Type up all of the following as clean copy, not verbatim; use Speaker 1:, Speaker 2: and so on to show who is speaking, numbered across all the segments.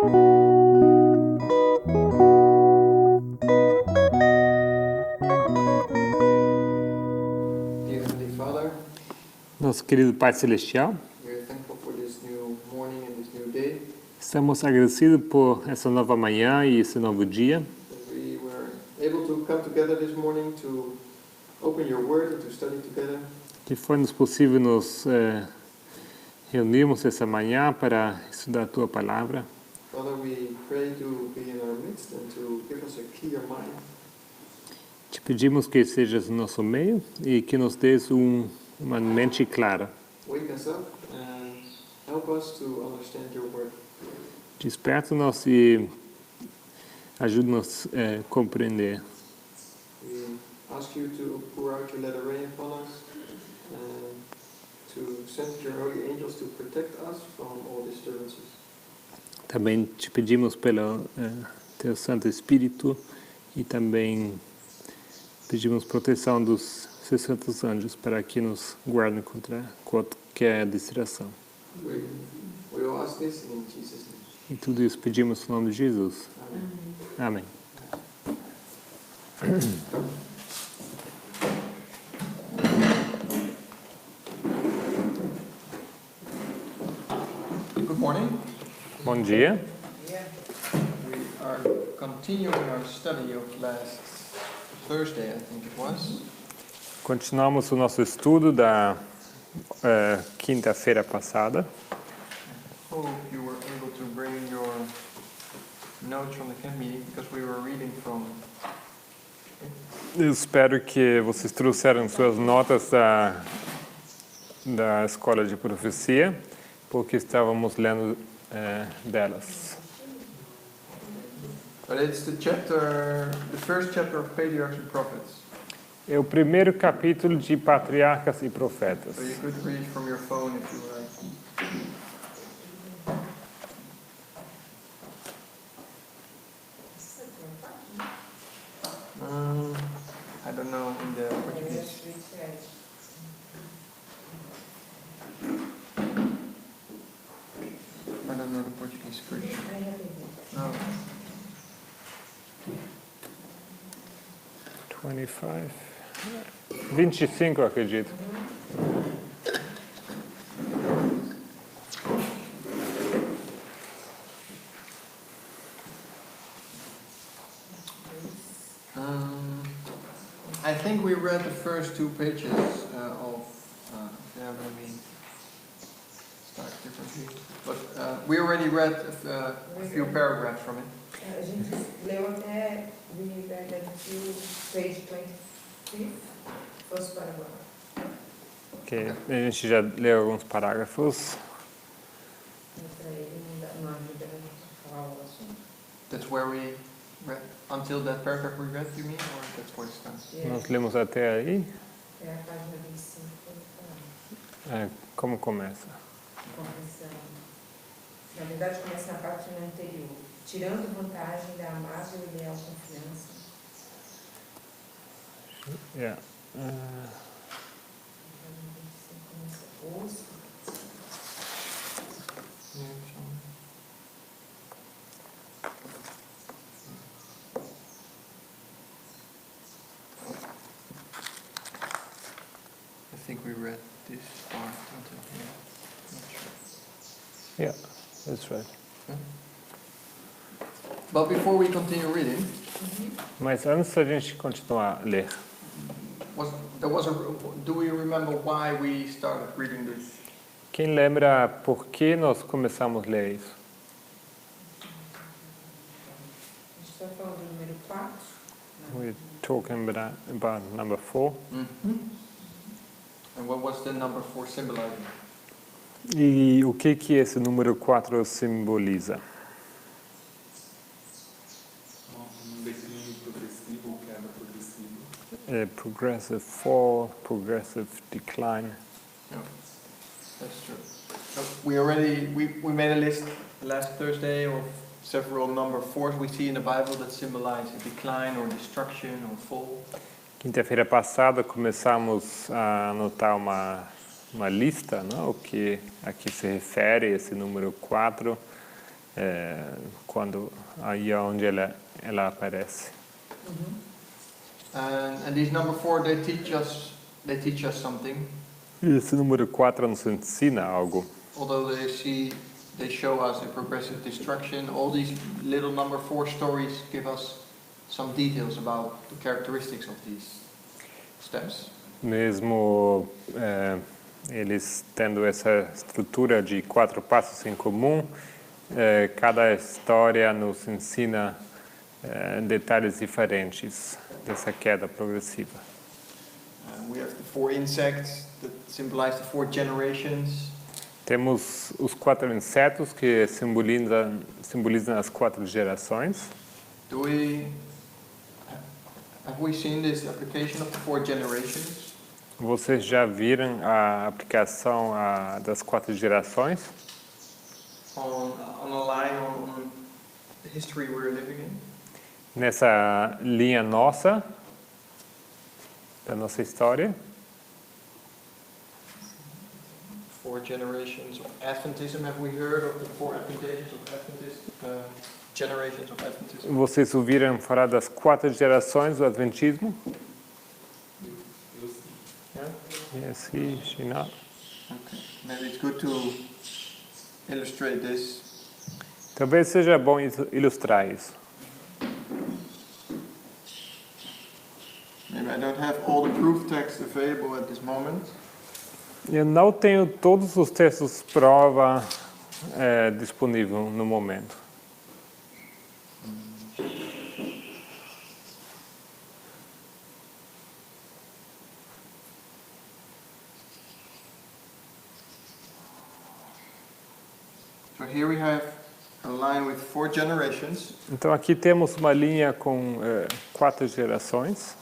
Speaker 1: Dear Heavenly Father,
Speaker 2: Nosso querido Pai Celestial,
Speaker 1: we are thankful for this new morning and this new day,
Speaker 2: estamos agradecidos por essa nova manhã e esse novo dia,
Speaker 1: that we were able to come together this morning to open your word and to study together.
Speaker 2: que foi-nos possível nos reunirmos essa manhã para estudar a Tua Palavra.
Speaker 1: Father, we pray to be in our midst and to give us a clear mind.
Speaker 2: Te pedimos que sejas no nosso meio e que nos dês uma mente clara.
Speaker 1: Wake us up and help us to understand your word.
Speaker 2: Desperta-nos e ajuda-nos a compreender.
Speaker 1: We ask you to pour out your let it rain upon us and to send your holy angels to protect us from all disturbances.
Speaker 2: Também te pedimos pelo Teu Santo Espírito e também pedimos proteção dos Seus santos anjos para que nos guardem contra qualquer distração.
Speaker 1: We will ask this in Jesus' name.
Speaker 2: E tudo isso pedimos no nome de Jesus.
Speaker 1: Amen.
Speaker 2: Amém.
Speaker 1: Good morning.
Speaker 2: Bom dia.
Speaker 1: We are continuing our study of last Thursday, I think it was.
Speaker 2: Continuamos o nosso estudo da quinta-feira passada.
Speaker 1: Hope you were able to bring your notes from the camp meeting because we were reading from.
Speaker 2: Eu espero que vocês trouxeram suas notas da Escola de Profecia, porque estávamos lendo delas.
Speaker 1: But it's the first chapter of Patriarchs and Prophets.
Speaker 2: É o primeiro capítulo de Patriarcas e Profetas.
Speaker 1: So you could read from your phone if you would like. I don't know in the Portuguese. I don't know the Portuguese version. No.
Speaker 2: 25, eu acredito.
Speaker 1: I think we read the first two pages of. Let me start differently. But we already read a few paragraphs from it.
Speaker 3: A gente leu até we read until page 25, first paragraph.
Speaker 2: Okay. A gente já leu alguns parágrafos.
Speaker 3: Para ele não ajuda a falar o assunto.
Speaker 1: That's where we read until that paragraph we read. You mean, or that's where it stands?
Speaker 2: Nós lemos até aí.
Speaker 3: É a página 25 que ele fala.
Speaker 2: Como começa?
Speaker 3: Começa, na verdade, começa na página anterior. Tirando vantagem da amável e leal confiança.
Speaker 2: Yeah.
Speaker 3: Começa
Speaker 1: I think we read this part until here. Not sure.
Speaker 2: Yeah, that's right.
Speaker 1: But before we continue reading,
Speaker 2: Mas antes da gente continuar a ler,
Speaker 1: do we remember why we started reading this?
Speaker 2: quem lembra por que nós começamos a ler isso?
Speaker 3: A gente está falando do número 4.
Speaker 2: We're talking about number 4.
Speaker 1: And what was the number 4 symbolizing?
Speaker 2: E o que esse número 4 simboliza?
Speaker 4: Declínio progressivo ou queda progressiva.
Speaker 2: Progressive fall, progressive decline.
Speaker 1: No, that's true. We made a list last Thursday of several number 4s we see in the Bible that symbolize a decline or destruction or fall.
Speaker 2: Quinta-feira passada começamos a anotar uma lista, não? O que a que se refere esse número 4, quando aí é onde ela aparece.
Speaker 1: And these number 4, they teach us something.
Speaker 2: E esse número 4 nos ensina algo.
Speaker 1: Although they show us a progressive destruction, all these little number 4 stories give us some details about the characteristics of these steps.
Speaker 2: Mesmo eles tendo essa estrutura de 4 passos em comum, cada história nos ensina detalhes diferentes dessa queda progressiva.
Speaker 1: We have the 4 insects that symbolize the 4 generations.
Speaker 2: Temos os 4 insetos que simbolizam as 4 gerações.
Speaker 1: Have we seen this application of the 4 generations?
Speaker 2: Vocês já viram a aplicação das 4 gerações?
Speaker 1: On a line on the history we're living in?
Speaker 2: Nessa linha nossa, da nossa história.
Speaker 1: 4 generations of Adventism. Have we heard of the 4 applications of Adventism? Generations of Adventism?
Speaker 2: Vocês ouviram falar das 4 gerações do Adventismo?
Speaker 4: Eu sim.
Speaker 1: Yeah?
Speaker 2: Yes, she not.
Speaker 1: Okay. Maybe it's good to illustrate this.
Speaker 2: Talvez seja bom ilustrar isso.
Speaker 1: Maybe I don't have all the proof texts available at this moment.
Speaker 2: Eu não tenho todos os textos prova disponível no momento.
Speaker 1: So here we have a line with 4 generations.
Speaker 2: Então aqui temos uma linha com 4 gerações.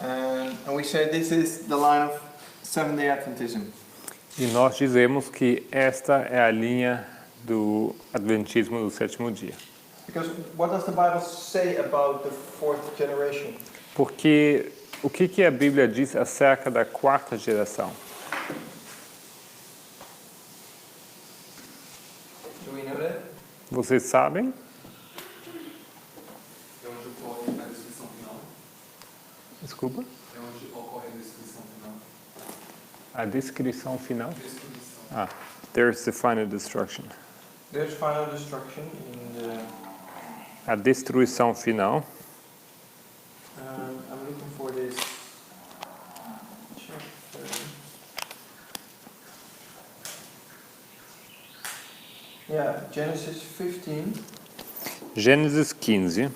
Speaker 1: And we say this is the line of Seventh-day Adventism.
Speaker 2: E nós dizemos que esta é a linha do Adventismo do sétimo dia.
Speaker 1: Because what does the Bible say about the 4th generation?
Speaker 2: Porque o que a Bíblia diz acerca da 4ª geração?
Speaker 1: Do we know that?
Speaker 2: Vocês sabem?
Speaker 4: É onde ocorre a descrição final.
Speaker 2: Desculpa?
Speaker 4: É onde ocorre a descrição final.
Speaker 2: A descrição final?
Speaker 4: Destruição.
Speaker 2: There's the final destruction.
Speaker 1: There's final destruction in the...
Speaker 2: A destruição final.
Speaker 1: I'm looking for this chapter. Yeah, Genesis 15.
Speaker 2: Gênesis 15,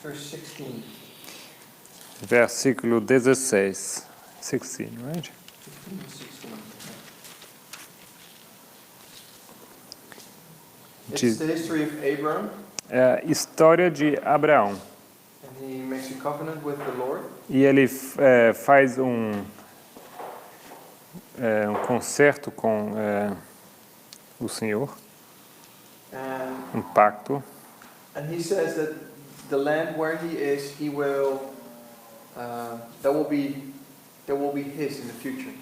Speaker 1: Verse 16.
Speaker 2: versículo 16. 16, right?
Speaker 1: 15 and 16. It's the history of Abram,
Speaker 2: É a história de Abraão.
Speaker 1: and he makes a covenant with the Lord.
Speaker 2: E ele faz um concerto com o Senhor,
Speaker 1: And,
Speaker 2: um pacto.
Speaker 1: and he says that the land where he is, he will, that will be his in the future.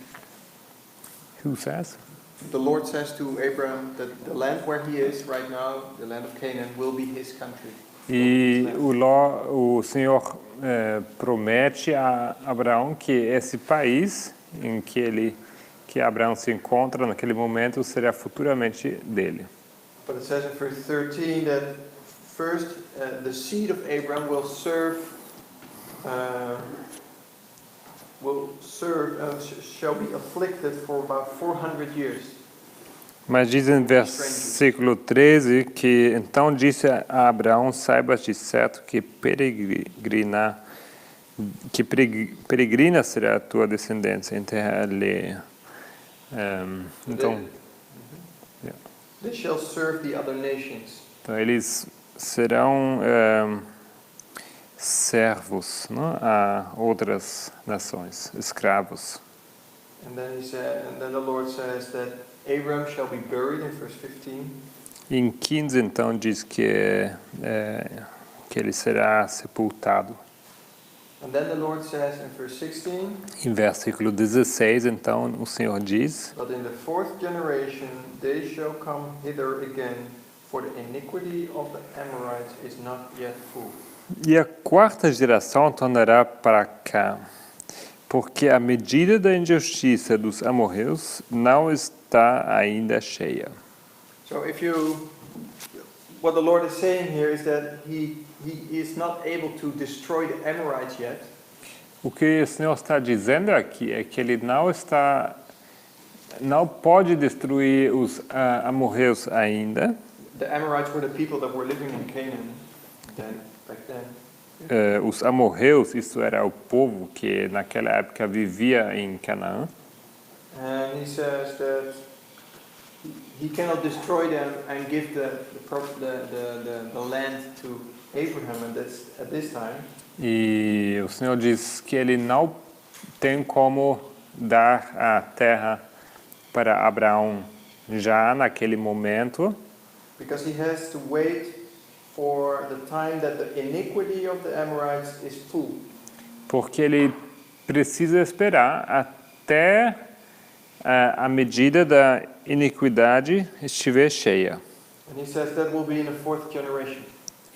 Speaker 2: Who says?
Speaker 1: The Lord says to Abraham that the land where he is right now, the land of Canaan, will be his country.
Speaker 2: E o Senhor promete a Abraão que esse país em que Abraão se encontra naquele momento será futuramente dele.
Speaker 1: But it says in verse 13 that first the seed of Abraham shall be afflicted for about 400 years.
Speaker 2: Mas diz em versículo 13 que então disse a Abraão: saibas de certo que peregrina será a tua descendência em terra alheia. Então,
Speaker 1: They shall serve the other nations.
Speaker 2: então eles serão servos, não? A outras nações, escravos.
Speaker 1: And then the Lord says that Abraham shall be buried in verse 15.
Speaker 2: Em 15 então diz que ele será sepultado.
Speaker 1: And then the Lord says in verse 16,
Speaker 2: Em versículo 16, então, o Senhor diz:
Speaker 1: but in the fourth generation they shall come hither again, for the iniquity of the Amorites is not yet full.
Speaker 2: E a quarta geração tornará para cá, porque a medida da injustiça dos amorreus não está ainda cheia.
Speaker 1: So what the Lord is saying here is that he is not able to destroy the Amorites yet.
Speaker 2: O que o Senhor está dizendo aqui é que Ele não pode destruir os amorreus ainda.
Speaker 1: The Amorites were the people that were living in Canaan back then.
Speaker 2: Os amorreus, isso era o povo que naquela época vivia em Canaã.
Speaker 1: And he says that he cannot destroy them and give the land to Abraham at this time.
Speaker 2: E o Senhor diz que Ele não tem como dar a terra para Abraão já naquele momento,
Speaker 1: Because he has to wait for the time that the iniquity of the Amorites is full.
Speaker 2: porque Ele precisa esperar até a medida da iniquidade estiver cheia.
Speaker 1: And he says that will be in the fourth generation.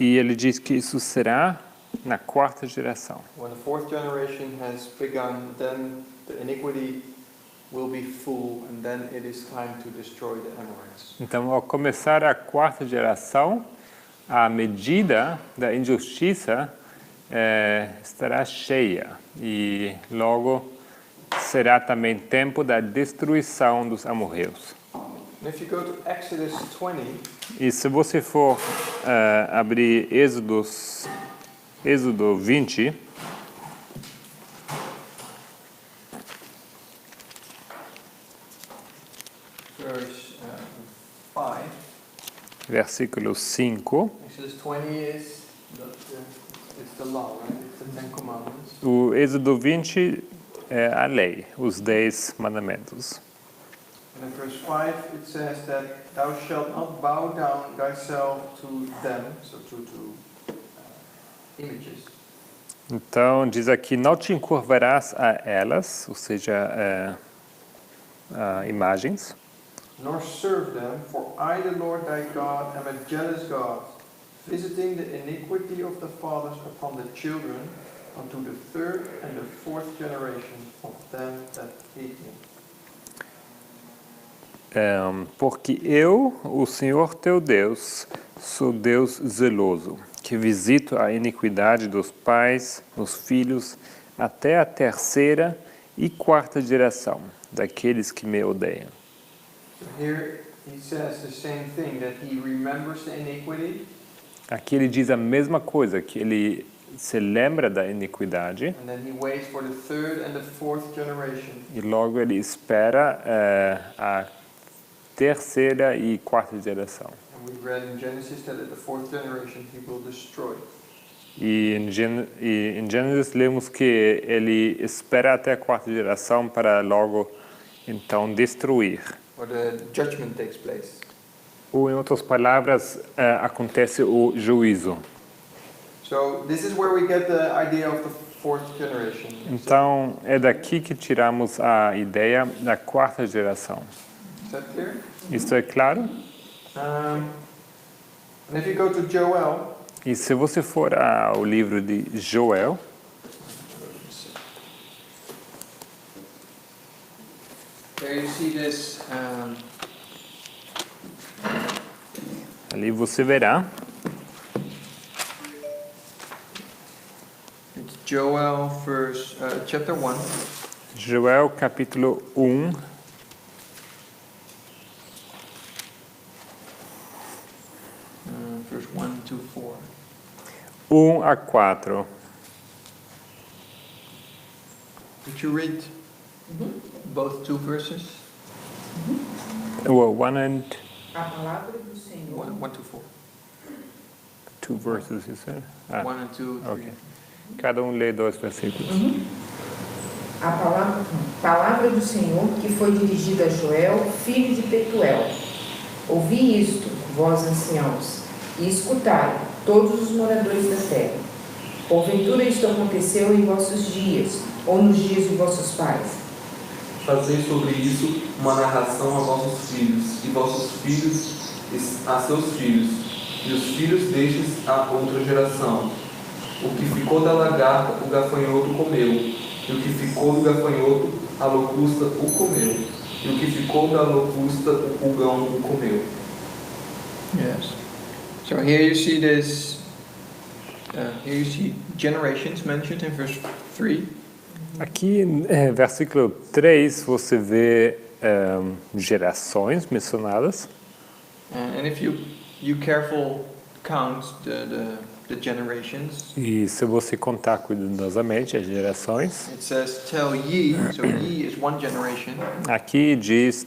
Speaker 2: E Ele diz que isso será na quarta geração.
Speaker 1: When the fourth generation has begun, then the iniquity will be full, and then it is time to destroy the Amorites.
Speaker 2: Então, ao começar a quarta geração, a medida da injustiça estará cheia e logo será também tempo da destruição dos amorreus.
Speaker 1: And if you go to Exodus 20,
Speaker 2: E se você for abrir Êxodo 20,
Speaker 1: verse 5,
Speaker 2: versículo 5,
Speaker 1: Exodus 20 is it's the law, right? It's the Ten Commandments.
Speaker 2: o Êxodo 20 é a lei, os 10 mandamentos.
Speaker 1: And in verse 5 it says that thou shalt not bow down thyself to them, so to images,
Speaker 2: Então, diz aqui, não te encurvarás a elas, ou seja, a imagens,
Speaker 1: nor serve them, for I, the Lord thy God, am a jealous God, visiting the iniquity of the fathers upon the children, unto the third and the fourth generation of them that hate me.
Speaker 2: Porque eu, o Senhor teu Deus, sou Deus zeloso, que visito a iniquidade dos pais, nos filhos, até a terceira e quarta geração daqueles que me odeiam.
Speaker 1: So here he says the same thing, that he remembers the iniquity,
Speaker 2: Aqui ele diz a mesma coisa, que ele se lembra da iniquidade
Speaker 1: and then he waits for the third and the fourth generation.
Speaker 2: e logo ele espera a terceira e quarta geração.
Speaker 1: And we read in Genesis that at the fourth generation he will destroy.
Speaker 2: E em Gênesis lemos que ele espera até a quarta geração para logo então destruir.
Speaker 1: Or the judgment takes place.
Speaker 2: Ou em outras palavras, acontece o juízo.
Speaker 1: So this is where we get the idea of the fourth generation.
Speaker 2: Então é daqui que tiramos a ideia da quarta geração.
Speaker 1: Is that clear?
Speaker 2: Isso é claro?
Speaker 1: And if you go to Joel,
Speaker 2: E se você for ao livro de Joel,
Speaker 1: there you see this.
Speaker 2: ali você verá.
Speaker 1: It's Joel, chapter 1.
Speaker 2: Joel capítulo 1,
Speaker 1: Verse 1 to 4.
Speaker 2: 1 a 4.
Speaker 1: Did you read both two verses?
Speaker 2: Well, 1 and
Speaker 3: A palavra do Senhor.
Speaker 1: 1 to 4.
Speaker 2: 2 verses, you said?
Speaker 1: 1 and 2, 3.
Speaker 2: Ok. Cada lê 2 versículos.
Speaker 3: A palavra do Senhor que foi dirigida a Joel, filho de Petuel. Ouvi isto, vós anciãos, e escutai, todos os moradores da terra. Porventura isto aconteceu em vossos dias, ou nos dias de vossos pais.
Speaker 4: Fazei sobre isso uma narração a vossos filhos, e vossos filhos a seus filhos, e os filhos destes a outra geração. O que ficou da lagarta, o gafanhoto comeu, e o que ficou do gafanhoto, a locusta o comeu, e o que ficou da locusta, o pulgão o comeu.
Speaker 1: Yes. So here you see this. Here you see generations mentioned in verse 3.
Speaker 2: Aqui, versículo 3, você vê gerações mencionadas.
Speaker 1: And if you careful count the generations,
Speaker 2: E se você contar cuidadosamente as gerações,
Speaker 1: it says, "Tell ye." So ye is one generation.
Speaker 2: aqui diz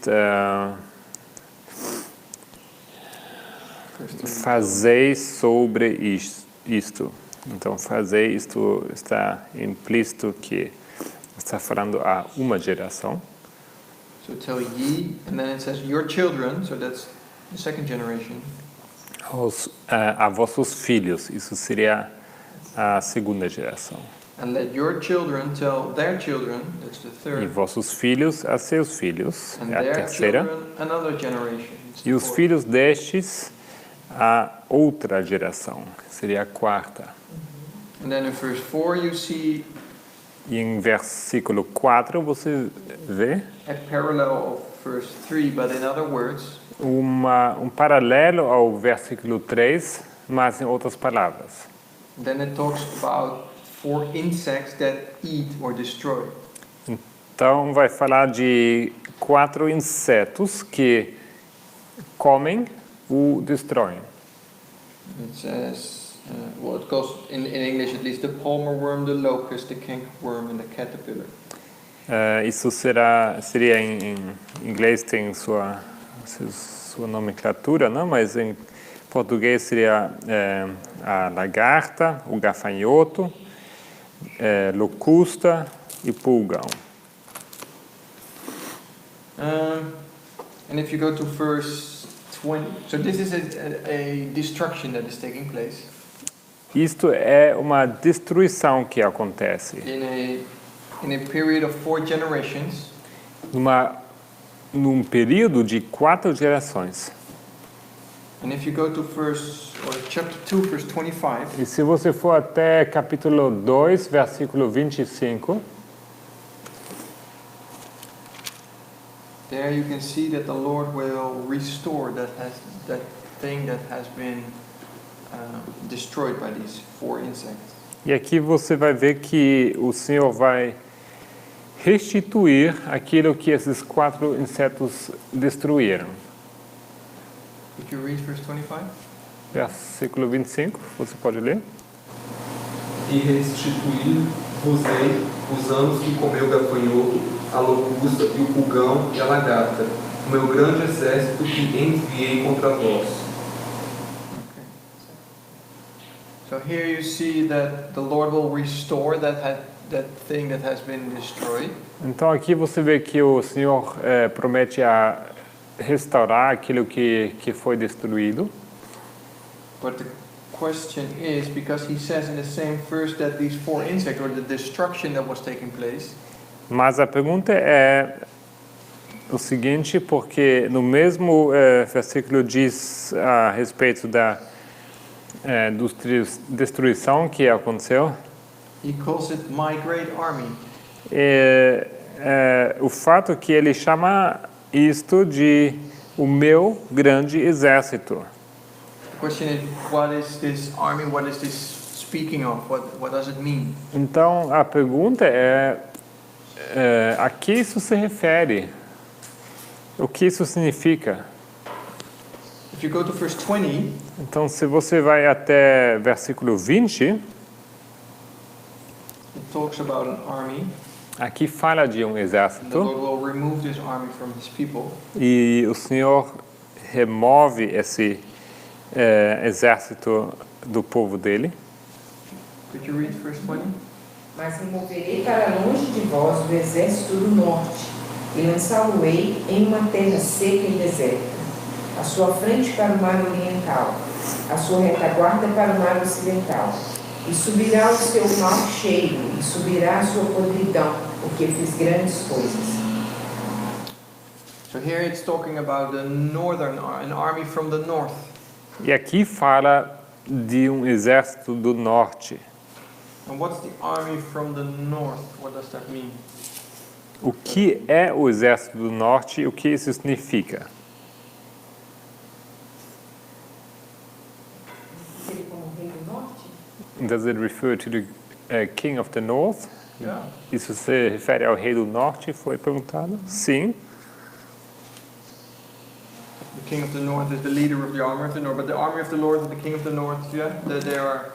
Speaker 2: fazei sobre isto. Então, fazer isto está implícito que está falando a uma geração.
Speaker 1: So tell ye, and then it says your children. So that's the second generation.
Speaker 2: A vossos filhos, isso seria a segunda geração.
Speaker 1: And let your children tell their children. That's the
Speaker 2: E
Speaker 1: third.
Speaker 2: vossos filhos a seus filhos,
Speaker 1: And
Speaker 2: é a
Speaker 1: their
Speaker 2: terceira.
Speaker 1: children another generation. It's the
Speaker 2: E os
Speaker 1: fourth.
Speaker 2: filhos destes a outra geração, seria a quarta.
Speaker 1: And then in verse 4 you see
Speaker 2: E em versículo 4 você vê
Speaker 1: a parallel of verse 3, but in other words,
Speaker 2: um paralelo ao versículo 3, mas em outras palavras.
Speaker 1: then it talks about 4 insects that eat or destroy.
Speaker 2: Então vai falar de 4 insetos que comem ou destroem.
Speaker 1: It says, well, it calls in English at least, the palmer worm, the locust, the canker worm, and the caterpillar.
Speaker 2: Isso seria em inglês tem sua nomenclatura, não? Mas em português seria a lagarta, o gafanhoto, locusta e pulgão.
Speaker 1: And if you go to verse 20, so this is a destruction that is taking place
Speaker 2: Isto é uma destruição que acontece
Speaker 1: in a period of 4 generations.
Speaker 2: num período de 4 gerações.
Speaker 1: And if you go to chapter 2, verse 25,
Speaker 2: E se você for até capítulo 2, versículo 25,
Speaker 1: there you can see that the Lord will restore that thing that has been destroyed by these 4 insects.
Speaker 2: e aqui você vai ver que o Senhor vai restituir aquilo que esses 4 insetos destruíram.
Speaker 1: Could you read verse 25?
Speaker 2: Versículo 25, você pode ler?
Speaker 4: E restituir-vos-ei os anos que comeu o gafanhoto, a locusta e o pulgão e a lagarta, o meu grande exército que enviei contra vós.
Speaker 1: Okay. So here you see that the Lord will restore that thing that has been destroyed.
Speaker 2: Então aqui você vê que o Senhor promete a restaurar aquilo que foi destruído.
Speaker 1: But the question is, because he says in the same verse that these 4 insects, or the destruction that was taking place,
Speaker 2: Mas a pergunta é o seguinte, porque no mesmo versículo diz a respeito da destruição que aconteceu,
Speaker 1: he calls it my great army.
Speaker 2: o fato que ele chama isto de o meu grande exército.
Speaker 1: The question is, what is this army? What is this speaking of? What does it mean?
Speaker 2: Então a pergunta é a que isso se refere? O que isso significa?
Speaker 1: If you go to verse 20,
Speaker 2: Então se você vai até versículo 20,
Speaker 1: it talks about an army.
Speaker 2: aqui fala de um
Speaker 1: And the
Speaker 2: exército
Speaker 1: Lord will remove this army from his people.
Speaker 2: e o Senhor remove esse exército do povo dele.
Speaker 1: Could you read verse 20?
Speaker 3: Mas removerei para longe de vós o exército do norte, e lançá-lo-ei em uma terra seca e deserta, a sua frente para o mar oriental, a sua retaguarda para o mar ocidental. E subirá o seu mal cheio, e subirá a sua podridão, porque fiz grandes coisas.
Speaker 1: So here it's talking about the an army from the north.
Speaker 2: E aqui fala de exército do norte.
Speaker 1: And what's the army from the north? What does that mean?
Speaker 2: O que é o exército do norte e o que isso significa?
Speaker 3: Ele como rei do norte?
Speaker 2: Does it refer to the king of the north?
Speaker 1: Yeah.
Speaker 2: Isso se refere ao rei do norte? Foi perguntado. Sim.
Speaker 1: The king of the north is the leader of the army of the north, but the army of the Lord and the king of the north, yeah, they are.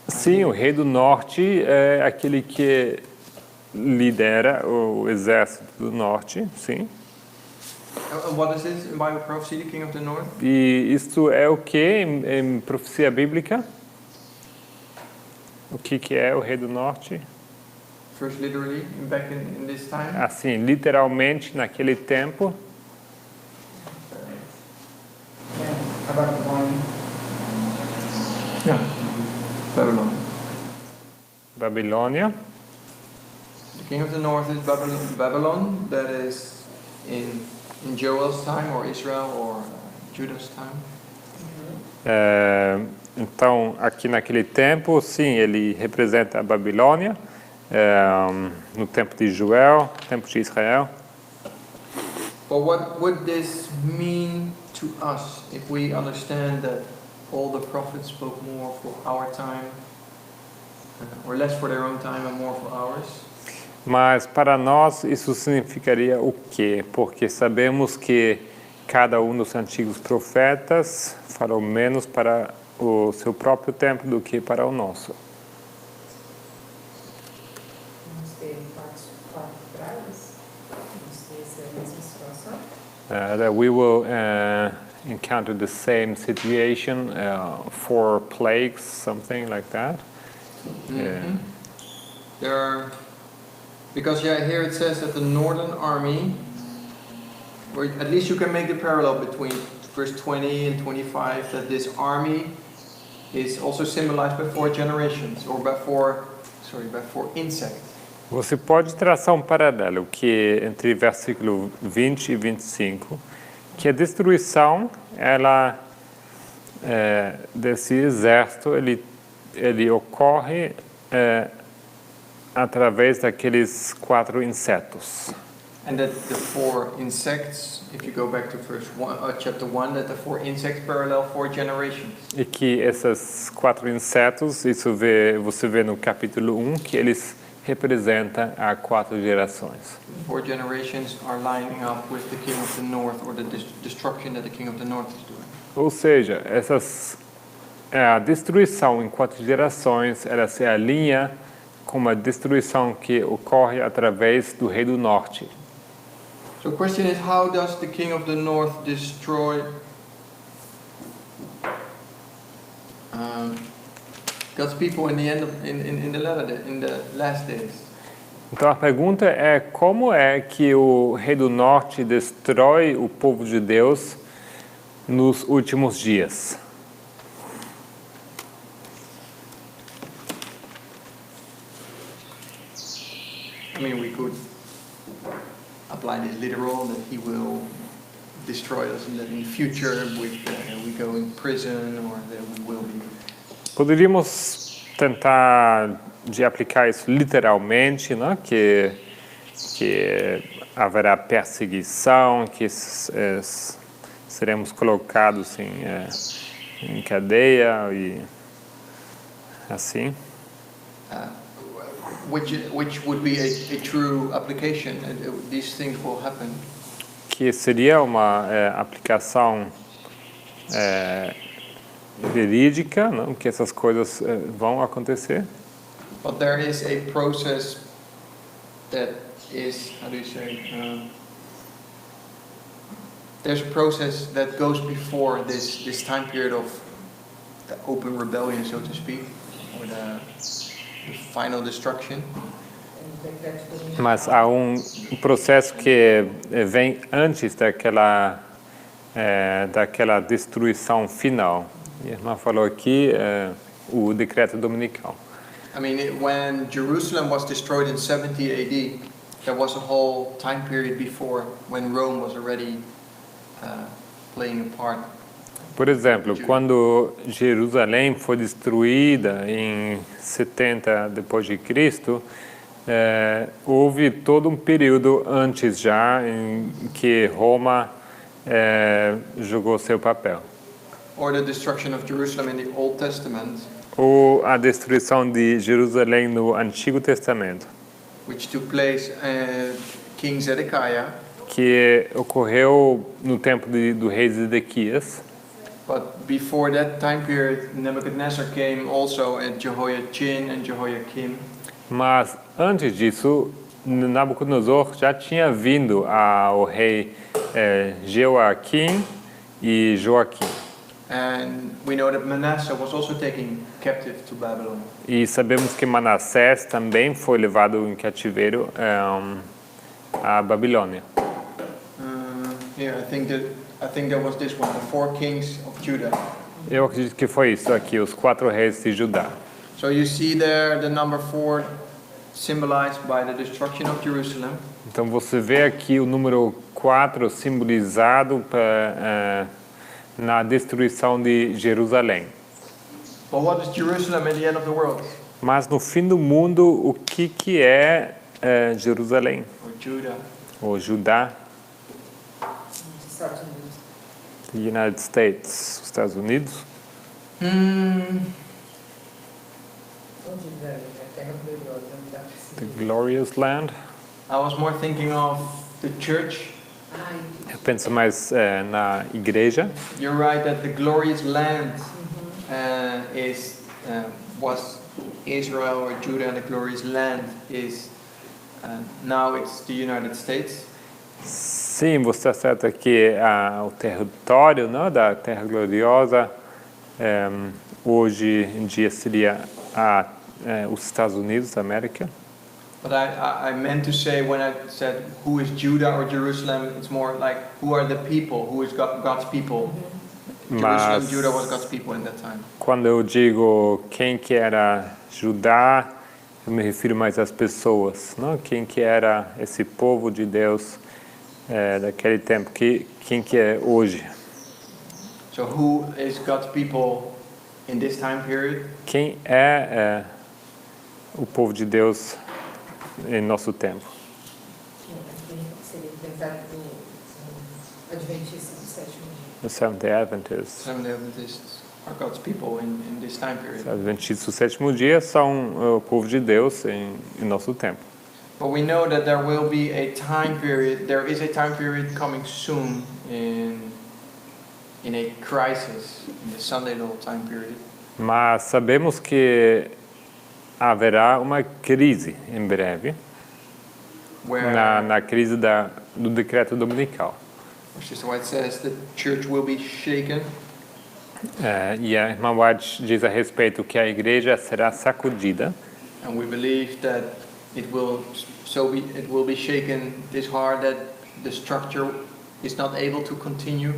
Speaker 2: Sim, o rei do norte é aquele que lidera o exército do norte, sim.
Speaker 1: And what is this in Bible prophecy, the king of the north?
Speaker 2: E isto é o que em profecia bíblica? O que é o rei do norte?
Speaker 1: First, literally, back in this time.
Speaker 2: Assim, literalmente, naquele tempo,
Speaker 3: A Babilônia.
Speaker 1: Yeah. Babylon.
Speaker 2: Babilônia.
Speaker 1: The king of the north is Babylon, that is in Joel's time, or Israel, or Judah's time.
Speaker 2: Então, aqui naquele tempo, sim, ele representa a Babilônia, no tempo de Joel, tempo de Israel.
Speaker 1: But what would this mean to us if we understand that all the prophets spoke more for our time, or less for their own time and more for ours?
Speaker 2: Mas para nós isso significaria o quê? Porque sabemos que cada um dos antigos profetas falou menos para o seu próprio tempo do que para o nosso.
Speaker 3: Vamos ter quatro pragas. Vamos ter essa mesma situação.
Speaker 2: That we will encounter the same situation, 4 plagues, something like that.
Speaker 1: Mhm. There are, because here it says that the northern army, or at least you can make the parallel between verse 20 and 25, that this army is also symbolized by 4 generations, or by 4 insects.
Speaker 2: Você pode traçar um paralelo que entre versículo 20 e 25, que a destruição, ela desse exército, ele ocorre através daqueles 4 insetos.
Speaker 1: And that the 4 insects, if you go back to chapter 1, that the 4 insects parallel 4 generations.
Speaker 2: E que esses 4 insetos, você vê no capítulo 1, que eles representam a 4 gerações.
Speaker 1: 4 generations are lining up with the king of the north, or the destruction that the king of the north is doing.
Speaker 2: Ou seja, a destruição em 4 gerações, ela se alinha com uma destruição que ocorre através do rei do norte.
Speaker 1: So the question is, how does the king of the north destroy God's people in the end in the last days?
Speaker 2: Então a pergunta é como é que o rei do norte destrói o povo de Deus nos últimos dias?
Speaker 1: I mean, we could apply this literal, that he will destroy us, and that in the future we go in prison, or that we will be.
Speaker 2: Poderíamos tentar de aplicar isso literalmente, né? Que haverá perseguição, que seremos colocados em cadeia e assim.
Speaker 1: Which would be a true application, and these things will happen.
Speaker 2: Que seria uma aplicação verídica, não? Que essas coisas vão acontecer.
Speaker 1: But there is a process that is, how do you say, there's a process that goes before this time period of the open rebellion, so to speak, or the final destruction.
Speaker 2: Mas há um processo que vem antes daquela destruição final. E a irmã falou aqui o decreto dominical.
Speaker 1: I mean, when Jerusalem was destroyed in 70 AD, there was a whole time period before when Rome was already playing a part.
Speaker 2: Por exemplo, quando Jerusalém foi destruída em 70 depois de Cristo, houve todo um período antes já em que Roma jogou seu papel.
Speaker 1: Or the destruction of Jerusalem in the Old Testament,
Speaker 2: Ou a destruição de Jerusalém no Antigo Testamento,
Speaker 1: which took place King Zedekiah,
Speaker 2: que ocorreu no tempo do rei Zedequias.
Speaker 1: but before that time period, Nebuchadnezzar came also at Jehoiachin and Jehoiakim.
Speaker 2: Mas antes disso, Nabucodonosor já tinha vindo ao rei Jeoaquim e Joaquim.
Speaker 1: And we know that Manasseh was also taken captive to Babylon.
Speaker 2: E sabemos que Manassés também foi levado em cativeiro à Babilônia.
Speaker 1: Here, I think that was this one, the 4 kings of Judah.
Speaker 2: Eu acredito que foi isso aqui, os 4 reis de Judá.
Speaker 1: So you see there the number 4 symbolized by the destruction of Jerusalem.
Speaker 2: Então você vê aqui o número 4 simbolizado na destruição de Jerusalém.
Speaker 1: But what is Jerusalem at the end of the world?
Speaker 2: Mas no fim do mundo, o que é Jerusalém?
Speaker 1: Or Judah?
Speaker 2: Ou Judá?
Speaker 3: Estados Unidos.
Speaker 2: United States, os Estados Unidos?
Speaker 3: Onde vai? A terra gloriosa, não dá pra se
Speaker 2: The glorious land?
Speaker 1: I was more thinking of the church.
Speaker 3: Ai,
Speaker 2: Eu penso mais na igreja.
Speaker 1: You're right that the glorious land was Israel or Judah, and the glorious land is now it's the United States.
Speaker 2: Sim, você está certo aqui, o território, né, da Terra Gloriosa, hoje em dia seria os Estados Unidos da América.
Speaker 1: But I meant to say when I said who is Judah or Jerusalem, it's more like who are the people, who is God's people. Jerusalem, Judah was God's people in that time.
Speaker 2: Quando eu digo quem que era Judá, eu me refiro mais às pessoas, não? Quem que era esse povo de Deus daquele tempo, quem que é hoje?
Speaker 1: So who is God's people in this time period?
Speaker 2: Quem é o povo de Deus em nosso tempo?
Speaker 3: seria pensar do Adventista do sétimo dia.
Speaker 2: The Seventh-day Adventists.
Speaker 1: Seventh-day Adventists are God's people in this time period.
Speaker 2: Os Adventistas do sétimo dia são o povo de Deus em nosso tempo.
Speaker 1: But we know that there will be a time period, there is a time period coming soon in a crisis, in the Sunday law time period.
Speaker 2: Mas sabemos que haverá uma crise em breve,
Speaker 1: Where
Speaker 2: na crise do decreto dominical.
Speaker 1: Sister White says the church will be shaken,
Speaker 2: E a irmã White diz a respeito que a igreja será sacudida,
Speaker 1: and we believe that it will be shaken this hard that the structure is not able to continue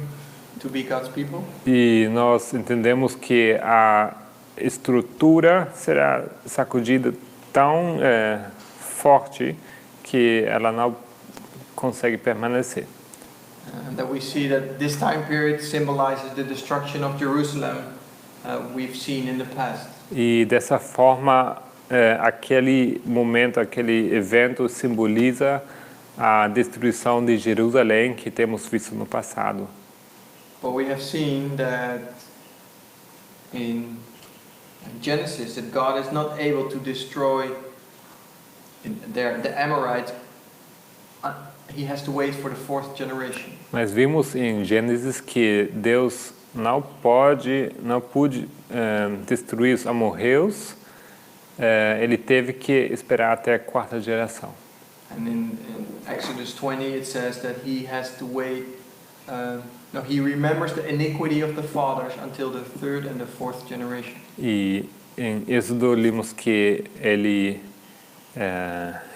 Speaker 1: to be God's people.
Speaker 2: e nós entendemos que a estrutura será sacudida tão forte que ela não consegue permanecer.
Speaker 1: And that we see that this time period symbolizes the destruction of Jerusalem we've seen in the past.
Speaker 2: E dessa forma, aquele momento, aquele evento simboliza a destruição de Jerusalém que temos visto no passado.
Speaker 1: But we have seen that in Genesis that God is not able to destroy the Amorites. He has to wait for the 4th generation.
Speaker 2: Mas vimos em Gênesis que Deus não pôde destruir os amorreus, ele teve que esperar até a 4ª geração.
Speaker 1: And in Exodus 20 it says that he has to wait, he remembers the iniquity of the fathers until the 3rd and the 4th generation.
Speaker 2: E em Êxodo lemos que ele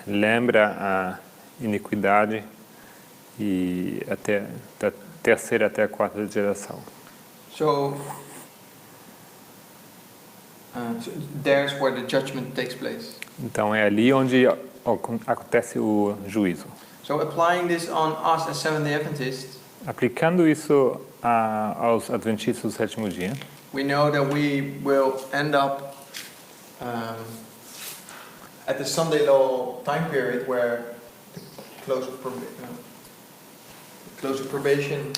Speaker 2: lembra a iniquidade e até da 3ª até a 4ª geração.
Speaker 1: So So there's where the judgment takes place.
Speaker 2: Então é ali onde acontece o juízo.
Speaker 1: So applying this on us as Seventh-day Adventists,
Speaker 2: Aplicando isso aos adventistas do sétimo dia,
Speaker 1: we know that we will end up at the Sunday law time period where the close of probation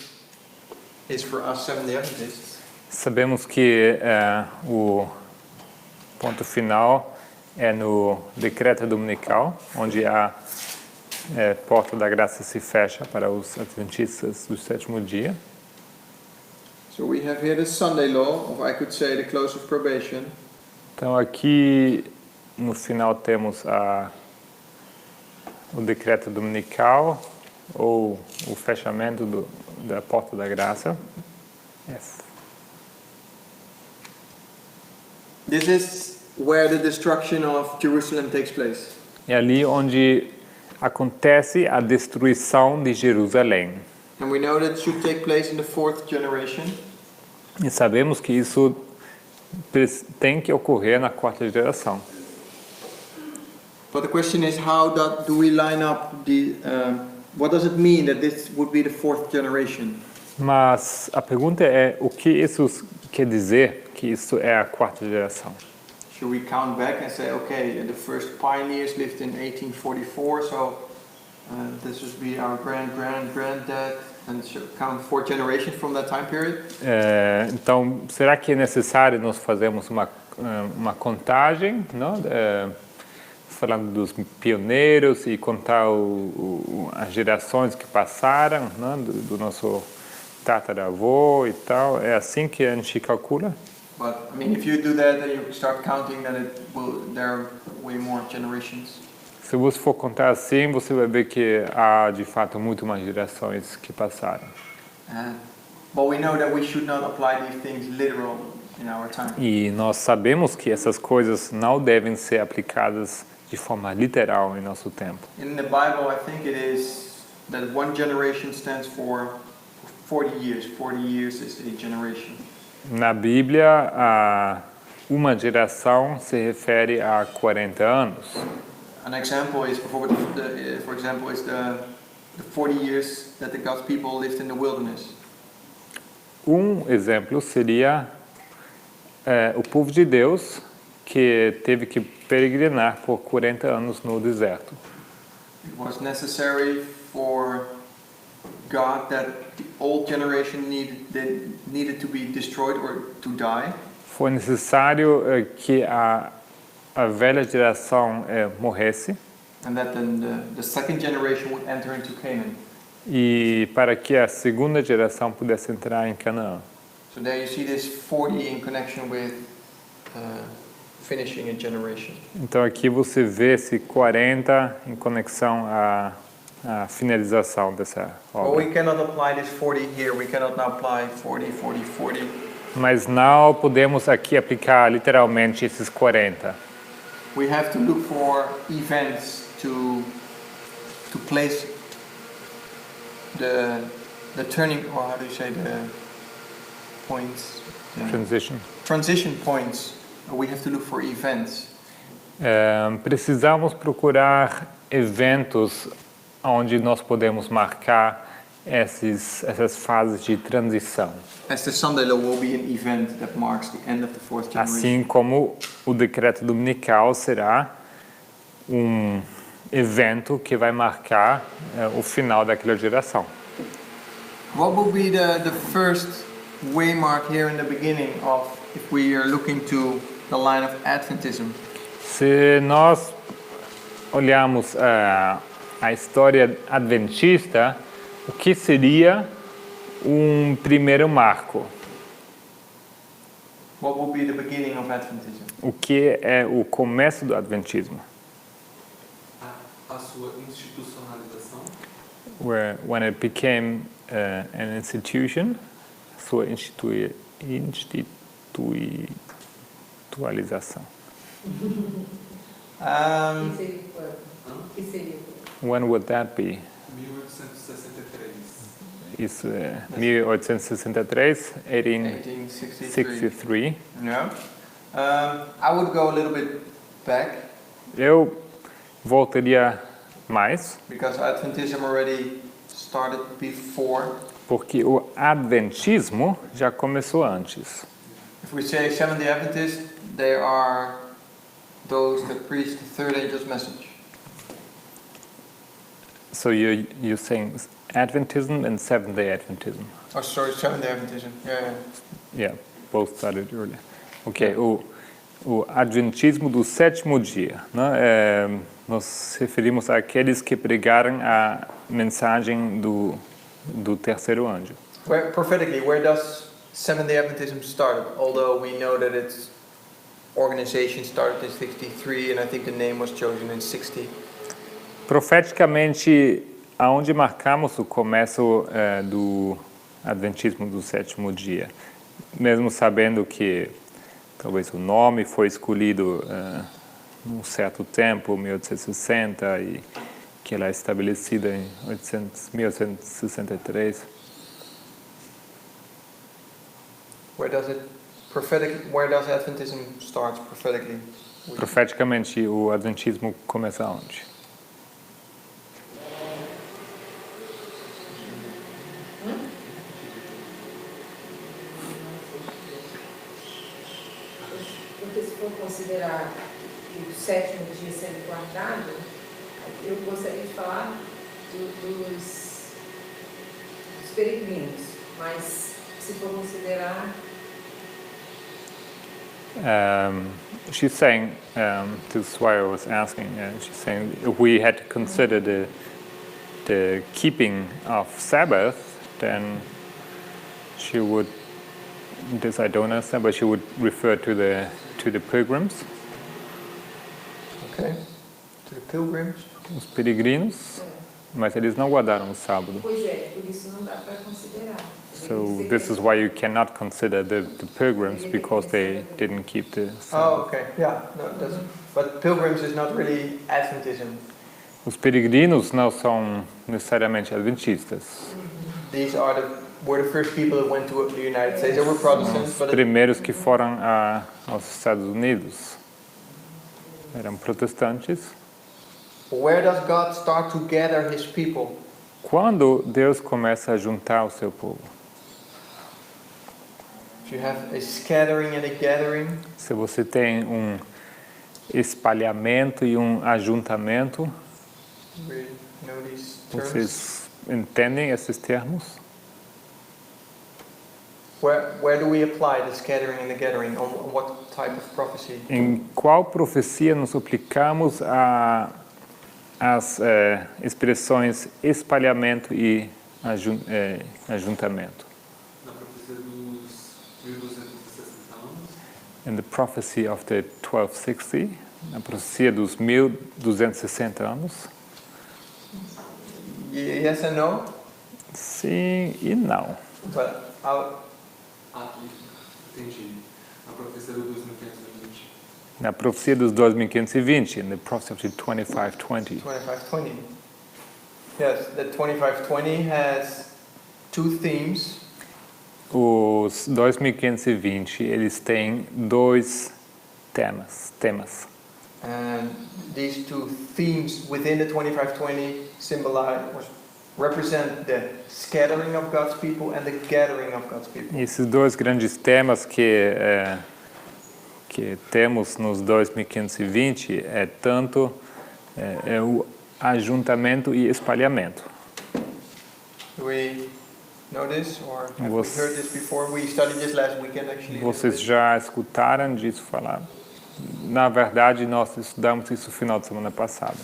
Speaker 1: is for us Seventh-day Adventists.
Speaker 2: sabemos que o ponto final é no decreto dominical, onde a porta da graça se fecha para os adventistas do sétimo dia.
Speaker 1: So we have here the Sunday law, or I could say the close of probation.
Speaker 2: Então aqui no final temos o decreto dominical ou o fechamento da porta da graça. Yes.
Speaker 1: This is where the destruction of Jerusalem takes place.
Speaker 2: É ali onde acontece a destruição de Jerusalém.
Speaker 1: And we know that it should take place in the 4th generation.
Speaker 2: E sabemos que isso tem que ocorrer na quarta geração.
Speaker 1: But the question is, how do we line up what does it mean that this would be the 4th generation?
Speaker 2: Mas a pergunta é o que isso quer dizer que isso é a quarta geração?
Speaker 1: Should we count back and say, okay, the first pioneers lived in 1844, so this would be our granddad, and should count 4 generations from that time period?
Speaker 2: Então, será que é necessário nós fazermos uma contagem, não? Falando dos pioneiros e contar as gerações que passaram, não? Do nosso tataravô e tal? É assim que a gente calcula?
Speaker 1: But I mean, if you do that, then you start counting that there are way more generations.
Speaker 2: Se você for contar assim, você vai ver que há de fato muito mais gerações que passaram.
Speaker 1: But we know that we should not apply these things literal in our time.
Speaker 2: E nós sabemos que essas coisas não devem ser aplicadas de forma literal em nosso tempo.
Speaker 1: In the Bible, I think it is that one generation stands for 40 years. 40 years is a generation.
Speaker 2: Na Bíblia, uma geração se refere a 40 anos.
Speaker 1: An example is, for example, is the 40 years that the God's people lived in the wilderness.
Speaker 2: Exemplo seria o povo de Deus que teve que peregrinar por 40 anos no deserto.
Speaker 1: It was necessary for God that the old generation needed to be destroyed or to die.
Speaker 2: Foi necessário que a velha geração morresse.
Speaker 1: And that then the second generation would enter into Canaan.
Speaker 2: E para que a segunda geração pudesse entrar em Canaã.
Speaker 1: So there you see this 40 in connection with finishing a generation.
Speaker 2: Então aqui você vê esse 40 em conexão à finalização dessa obra.
Speaker 1: Well, we cannot apply this 40 here. We cannot now apply 40, 40, 40.
Speaker 2: Mas não podemos aqui aplicar literalmente esses 40.
Speaker 1: We have to look for events to place the turning, or how do you say, the points? Transition points. We have to look for events.
Speaker 2: Precisamos procurar eventos onde nós podemos marcar essas fases de transição.
Speaker 1: As the Sunday law will be an event that marks the end of the 4th generation.
Speaker 2: Assim como o decreto dominical será evento que vai marcar o final daquela geração.
Speaker 1: What will be the first waymark here in the beginning of, if we are looking to the line of Adventism?
Speaker 2: Se nós olharmos a história adventista, o que seria primeiro marco?
Speaker 1: What will be the beginning of Adventism?
Speaker 2: O que é o começo do adventismo?
Speaker 4: A sua institucionalização.
Speaker 2: When it became an institution, sua institucionalização.
Speaker 3: Que seria?
Speaker 2: When would that be?
Speaker 4: 1863.
Speaker 2: Isso é 1863, 1863.
Speaker 1: No? I would go a little bit back
Speaker 2: Eu voltaria mais,
Speaker 1: because Adventism already started before.
Speaker 2: porque o adventismo já começou antes.
Speaker 1: If we say Seventh-day Adventists, they are those that preach the third angel's message.
Speaker 2: So you're saying Adventism and Seventh-day Adventism.
Speaker 1: Oh, sorry, Seventh-day Adventism. Yeah.
Speaker 2: Yeah, both started earlier. Ok, o adventismo do sétimo dia, né? Nós referimos àqueles que pregaram a mensagem do terceiro anjo.
Speaker 1: Prophetically, where does Seventh-day Adventism start? Although we know that its organization started in 63 and I think the name was chosen in 60.
Speaker 2: Profeticamente, aonde marcamos o começo do adventismo do sétimo dia, mesmo sabendo que talvez o nome foi escolhido num certo tempo, 1860, e que ela é estabelecida em 1863.
Speaker 1: Where does Adventism start prophetically?
Speaker 2: Profeticamente, o adventismo começa onde?
Speaker 3: Porque se for considerar o sétimo dia sendo guardado, eu gostaria de falar dos peregrinos, mas se for considerar...
Speaker 2: She's saying, this is why I was asking, she's saying if we had to consider the keeping of Sabbath, then she would, this I don't understand, but she would refer to the pilgrims.
Speaker 1: Okay. To the pilgrims.
Speaker 2: Os peregrinos, mas eles não guardaram o sábado.
Speaker 3: Pois é, por isso não dá para considerar.
Speaker 2: So this is why you cannot consider the pilgrims, because they didn't keep the
Speaker 1: Oh,
Speaker 2: Sabbath.
Speaker 1: okay. Yeah. No, it doesn't. But pilgrims is not really Adventism.
Speaker 2: Os peregrinos não são necessariamente adventistas.
Speaker 1: These were the first people that went to the United States. They were Protestants,
Speaker 2: Os
Speaker 1: but
Speaker 2: primeiros que foram aos Estados Unidos eram protestantes.
Speaker 1: where does God start to gather His people?
Speaker 2: Quando Deus começa a juntar o seu povo?
Speaker 1: If you have a scattering and a gathering,
Speaker 2: Se você tem espalhamento e ajuntamento,
Speaker 1: we know these terms.
Speaker 2: vocês entendem esses termos?
Speaker 1: Where do we apply the scattering and the gathering? On what type of prophecy?
Speaker 2: Em qual profecia nos aplicamos as expressões espalhamento e ajuntamento?
Speaker 4: Na profecia dos 1260 anos.
Speaker 2: In the prophecy of the 1260, na profecia dos 1260 anos?
Speaker 1: Yes and no,
Speaker 2: Sim e não.
Speaker 1: but
Speaker 4: Aqui, entendi. A profecia do 2520.
Speaker 2: Na profecia dos 2520, in the prophecy of the 2520.
Speaker 1: 2520. Yes, the 2520 has two themes.
Speaker 2: Os 2520, eles têm dois temas.
Speaker 1: And these two themes within the 2520 represent the scattering of God's people and the gathering of God's people.
Speaker 2: Esses dois grandes temas que temos nos 2520 é tanto o ajuntamento e espalhamento.
Speaker 1: Do we know this, or have we heard this before? We studied this last weekend, actually.
Speaker 2: Vocês já escutaram disso falar? Na verdade, nós estudamos isso no final de semana passada.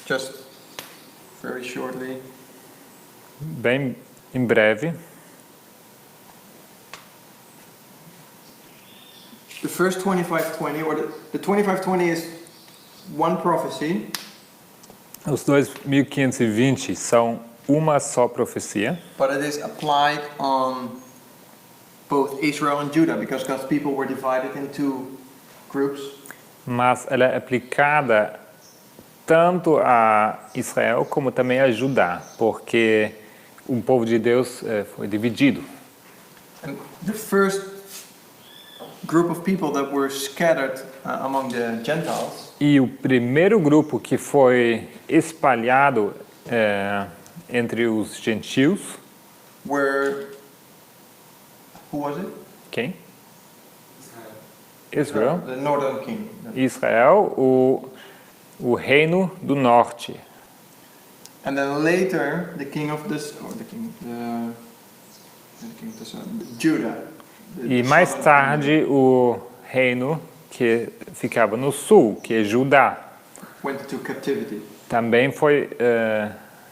Speaker 1: Just very shortly.
Speaker 2: Bem em breve,
Speaker 1: The first 2520, or the 2520 is one prophecy,
Speaker 2: os 2520 são uma só profecia,
Speaker 1: but it is applied on both Israel and Judah, because God's people were divided into groups.
Speaker 2: mas ela é aplicada tanto a Israel como também a Judá, porque o povo de Deus foi dividido.
Speaker 1: And the first group of people that were scattered among the Gentiles
Speaker 2: E o primeiro grupo que foi espalhado entre os gentios,
Speaker 1: were, who was it?
Speaker 2: quem? Israel.
Speaker 1: The northern king.
Speaker 2: Israel, o reino do norte.
Speaker 1: And then later, the king of this, or the king of the south, Judah.
Speaker 2: E mais tarde, o reino que ficava no sul, que é Judá,
Speaker 1: went into captivity.
Speaker 2: também foi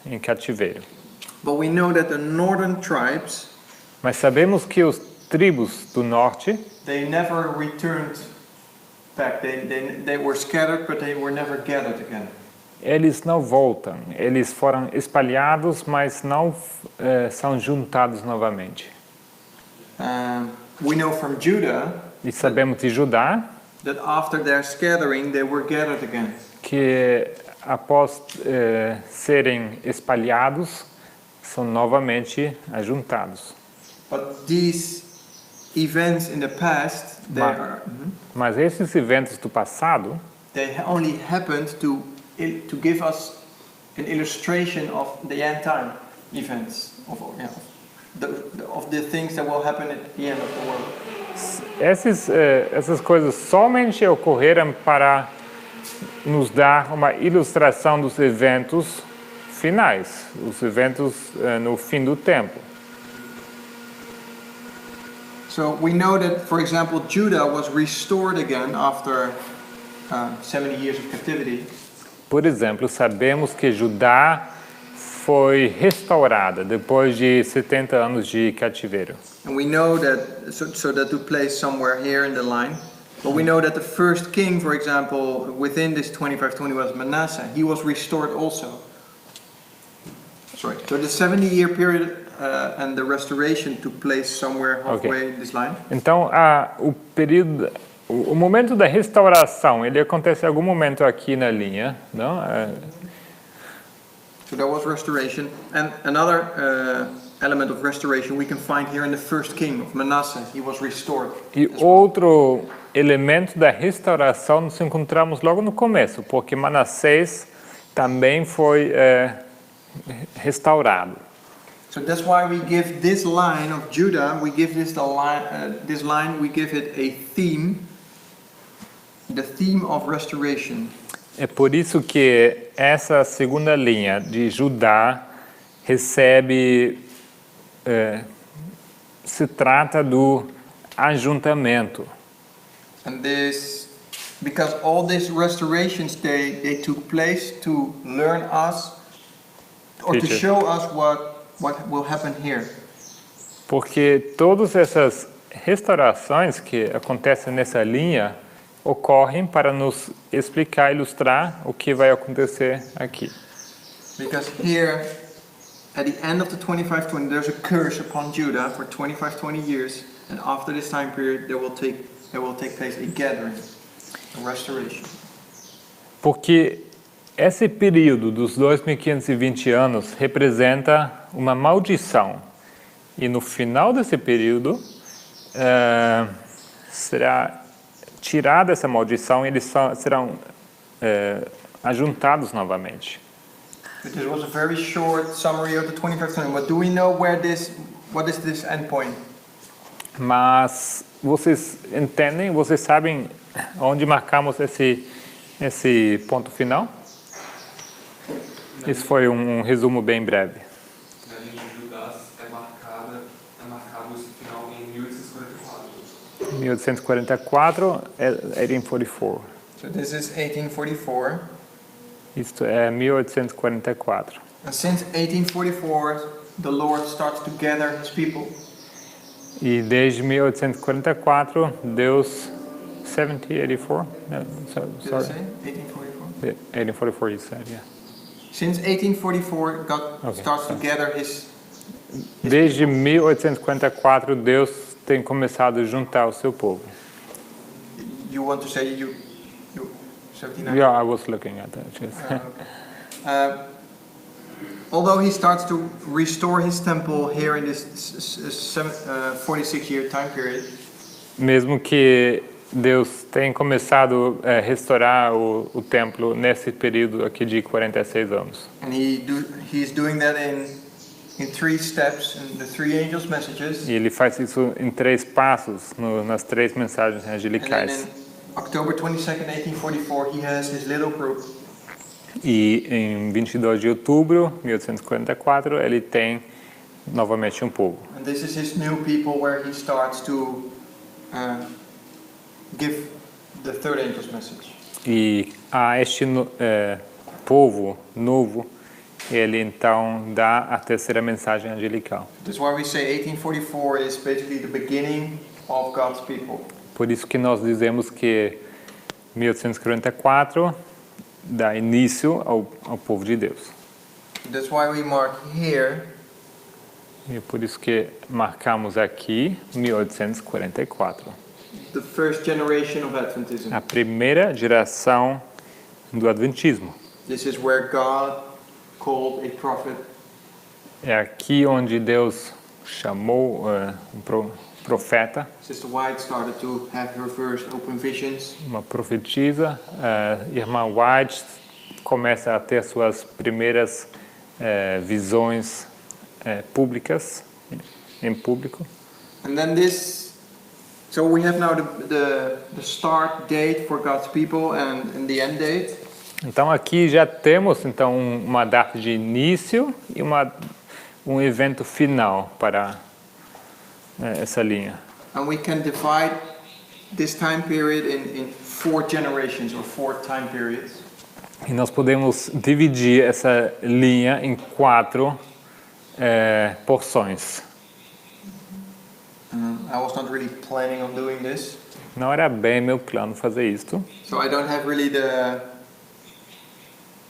Speaker 2: em cativeiro.
Speaker 1: But we know that the northern tribes,
Speaker 2: Mas sabemos que os tribos do norte,
Speaker 1: they never returned back. They were scattered, but they were never gathered again.
Speaker 2: eles não voltam. Eles foram espalhados, mas não são juntados novamente.
Speaker 1: We know from Judah
Speaker 2: E sabemos de Judá
Speaker 1: that after their scattering, they were gathered again.
Speaker 2: que após serem espalhados, são novamente ajuntados.
Speaker 1: But these events in the past,
Speaker 2: Mas esses eventos do passado,
Speaker 1: they only happened to give us an illustration of the end time events, of the things that will happen at the end of the world.
Speaker 2: essas coisas somente ocorreram para nos dar uma ilustração dos eventos finais, os eventos no fim do tempo.
Speaker 1: So we know that, for example, Judah was restored again after 70 years of captivity.
Speaker 2: Por exemplo, sabemos que Judá foi restaurada depois de 70 anos de cativeiro.
Speaker 1: And we know that, so that took place somewhere here in the line. But we know that the first king, for example, within this 2520 was Manasseh. He was restored also. Sorry. So the 70-year period and the restoration took place somewhere halfway in this line.
Speaker 2: Então, o período, o momento da restauração, ele acontece em algum momento aqui na linha, não?
Speaker 1: So there was restoration. And another element of restoration we can find here in the first king of Manasseh. He was restored.
Speaker 2: E outro elemento da restauração nos encontramos logo no começo, porque Manassés também foi restaurado.
Speaker 1: So that's why we give this line of Judah, we give this line, we give it a theme, the theme of restoration.
Speaker 2: É por isso que essa segunda linha de Judá recebe, se trata do ajuntamento.
Speaker 1: And this, because all these restorations, they took place to learn us, or to
Speaker 2: Teacher.
Speaker 1: show us what will happen here.
Speaker 2: Porque todas essas restaurações que acontecem nessa linha ocorrem para nos explicar, ilustrar o que vai acontecer aqui.
Speaker 1: Because here, at the end of the 2520, there's a curse upon Judah for 2520 years, and after this time period, there will take place a gathering, a restoration.
Speaker 2: Porque esse período dos 2520 anos representa uma maldição. E no final desse período, será tirada essa maldição e eles serão ajuntados novamente.
Speaker 1: This was a very short summary of the 25th century. But do we know what is this end point?
Speaker 2: Mas vocês entendem, vocês sabem onde marcamos esse ponto final? Isso foi um resumo bem breve.
Speaker 4: Na linha de Judá é marcado esse final em 1844.
Speaker 2: 1844, 1844.
Speaker 1: So this is 1844.
Speaker 2: Isto é 1844.
Speaker 1: And since 1844, the Lord starts to gather His people.
Speaker 2: E desde 1844, Deus... 1784? No,
Speaker 1: Did I
Speaker 2: sorry.
Speaker 1: say 1844?
Speaker 2: 1844 you said, yeah.
Speaker 1: Since 1844, God starts to gather His
Speaker 2: Desde 1844, Deus tem começado a juntar o seu povo.
Speaker 1: You want to say you 79?
Speaker 2: Yeah, I was looking at that. Yes.
Speaker 1: Okay. although he starts to restore his temple here in this 46-year time period,
Speaker 2: Mesmo que Deus tenha começado a restaurar o templo nesse período aqui de 46 anos.
Speaker 1: and he's doing that in 3 steps in the 3 angels' messages.
Speaker 2: E ele faz isso em 3 passos, nas 3 mensagens
Speaker 1: And then
Speaker 2: angelicais.
Speaker 1: in October 22nd, 1844, he has his little group.
Speaker 2: E em 22 de outubro de 1844, ele tem novamente um povo.
Speaker 1: And this is his new people where he starts to give the third angel's message.
Speaker 2: E a este povo novo, ele então dá a terceira mensagem angelical.
Speaker 1: That's why we say 1844 is basically the beginning of God's people.
Speaker 2: Por isso que nós dizemos que 1844 dá início ao povo de Deus.
Speaker 1: That's why we mark here
Speaker 2: E por isso que marcamos aqui 1844.
Speaker 1: the first generation of Adventism.
Speaker 2: A primeira geração do Adventismo.
Speaker 1: This is where God called a prophet.
Speaker 2: É aqui onde Deus chamou um profeta,
Speaker 1: Sister White started to have her first open visions.
Speaker 2: uma profetisa. Irmã White começa a ter suas primeiras visões públicas, em público.
Speaker 1: And then so we have now the start date for God's people and the end date.
Speaker 2: Então aqui já temos então uma data de início e um evento final para essa linha.
Speaker 1: And we can divide this time period in 4 generations or 4 time periods.
Speaker 2: E nós podemos dividir essa linha em 4 porções.
Speaker 1: I was not really planning on doing this,
Speaker 2: Não era bem meu plano fazer isto,
Speaker 1: so I don't have really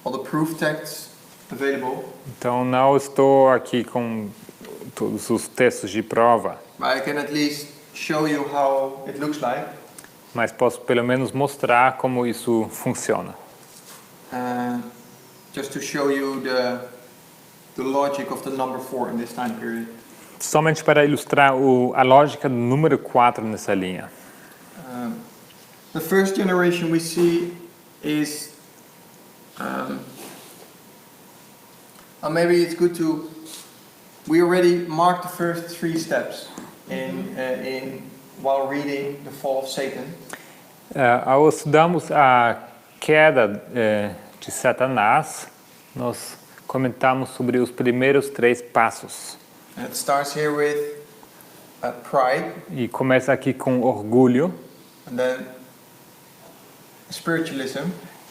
Speaker 1: all the proof texts available.
Speaker 2: então não estou aqui com todos os textos de prova,
Speaker 1: But I can at least show you how it looks like.
Speaker 2: mas posso pelo menos mostrar como isso funciona.
Speaker 1: Just to show you the logic of the number 4 in this time period.
Speaker 2: Somente para ilustrar a lógica do número 4 nessa linha.
Speaker 1: The first generation we see is, maybe it's good to, we already marked the first 3 steps while reading the fall of Satan.
Speaker 2: Ao estudarmos a queda de Satanás, nós comentamos sobre os primeiros 3 passos.
Speaker 1: And it starts here with pride,
Speaker 2: E começa aqui com orgulho,
Speaker 1: and then spiritualism.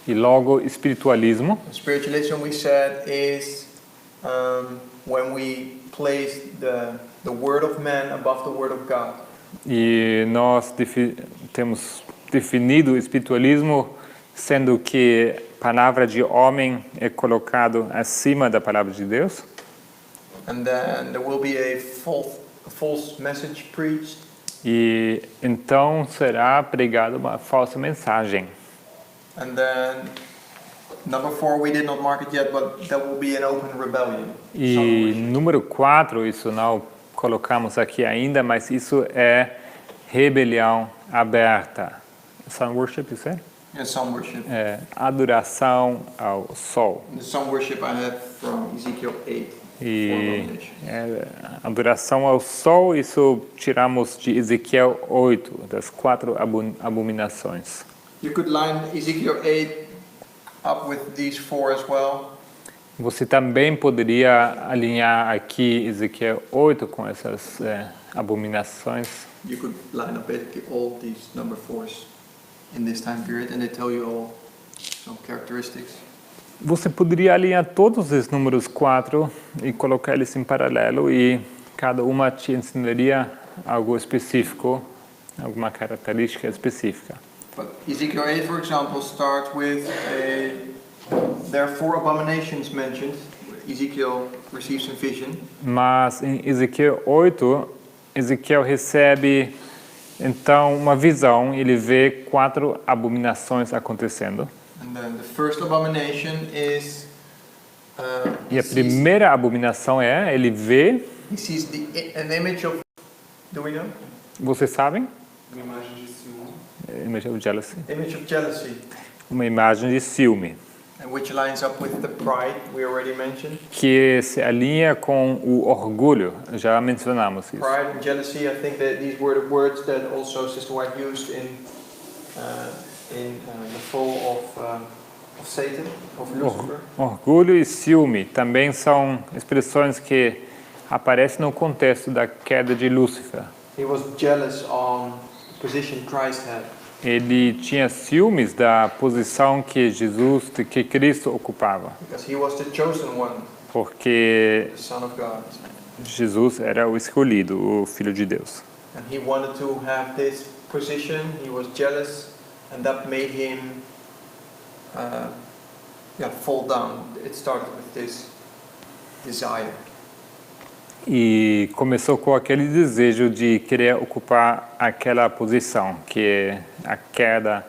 Speaker 2: e logo espiritualismo.
Speaker 1: Spiritualism, we said, is when we place the word of man above the word of God.
Speaker 2: E nós temos definido o espiritualismo sendo que a palavra de homem é colocado acima da palavra de Deus.
Speaker 1: And then there will be a false message preached.
Speaker 2: E então será pregada uma falsa mensagem.
Speaker 1: And then number 4, we did not mark it yet, but there will be an open rebellion.
Speaker 2: E número 4, isso não colocamos aqui ainda, mas isso é rebelião aberta. Sun worship, you said?
Speaker 1: And some worship.
Speaker 2: Adoração ao sol.
Speaker 1: And the some worship I have from Ezekiel 8.
Speaker 2: E adoração ao sol, isso tiramos de Ezequiel 8, das 4 abominações.
Speaker 1: You could line Ezekiel 8 up with these 4 as well.
Speaker 2: Você também poderia alinhar aqui Ezequiel 8 com essas abominações.
Speaker 1: You could line up basically all these number 4s in this time period, and they tell you all some characteristics.
Speaker 2: Você poderia alinhar todos os números 4 e colocar eles em paralelo, e cada uma te ensinaria algo específico, alguma característica específica.
Speaker 1: But Ezekiel 8, for example, starts with there are 4 abominations mentioned. Ezekiel receives some vision.
Speaker 2: Mas em Ezequiel 8, Ezequiel recebe então uma visão, ele vê 4 abominações acontecendo.
Speaker 1: And then the first abomination is
Speaker 2: E a primeira abominação ele vê,
Speaker 1: he sees an image of, do we know?
Speaker 2: vocês sabem?
Speaker 4: Uma imagem de ciúme.
Speaker 2: Image of jealousy.
Speaker 1: Image of jealousy,
Speaker 2: Uma imagem de ciúme,
Speaker 1: and which lines up with the pride we already mentioned.
Speaker 2: que se alinha com o orgulho, já mencionamos isso.
Speaker 1: Pride and jealousy, I think that these were the words that also Sister White used in the fall of Satan, of Lucifer.
Speaker 2: Orgulho e ciúme também são expressões que aparecem no contexto da queda de Lúcifer.
Speaker 1: He was jealous on the position Christ had.
Speaker 2: Ele tinha ciúmes da posição que Cristo ocupava,
Speaker 1: Because he was the chosen one,
Speaker 2: porque
Speaker 1: the Son of God.
Speaker 2: Jesus era o escolhido, o Filho de Deus.
Speaker 1: And he wanted to have this position, he was jealous, and that made him fall down. It started with this desire.
Speaker 2: E começou com aquele desejo de querer ocupar aquela posição que a queda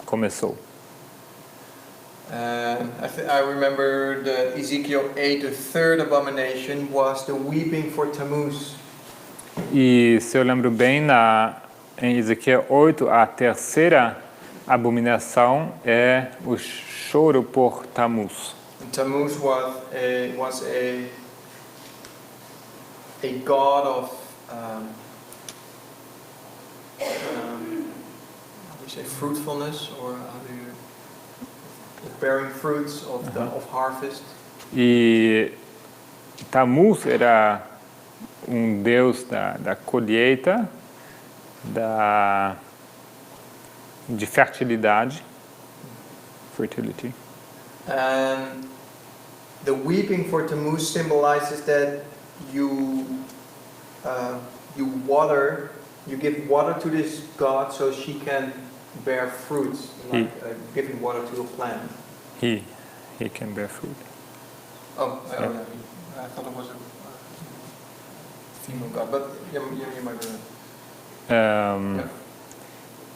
Speaker 2: começou.
Speaker 1: I remember that Ezekiel 8, the third abomination was the weeping for Tammuz.
Speaker 2: E se eu lembro bem, em Ezequiel 8, a terceira abominação é o choro por Tammuz.
Speaker 1: And Tammuz was a god of how do you say, fruitfulness, or how do you, bearing fruits of harvest.
Speaker 2: E Tammuz era deus da colheita, de fertilidade, fertility.
Speaker 1: And the weeping for Tammuz symbolizes that you give water to this god so she can bear fruits, like giving water to a plant.
Speaker 2: He can bear fruit.
Speaker 1: Oh, I thought it was a female god, but you might be right.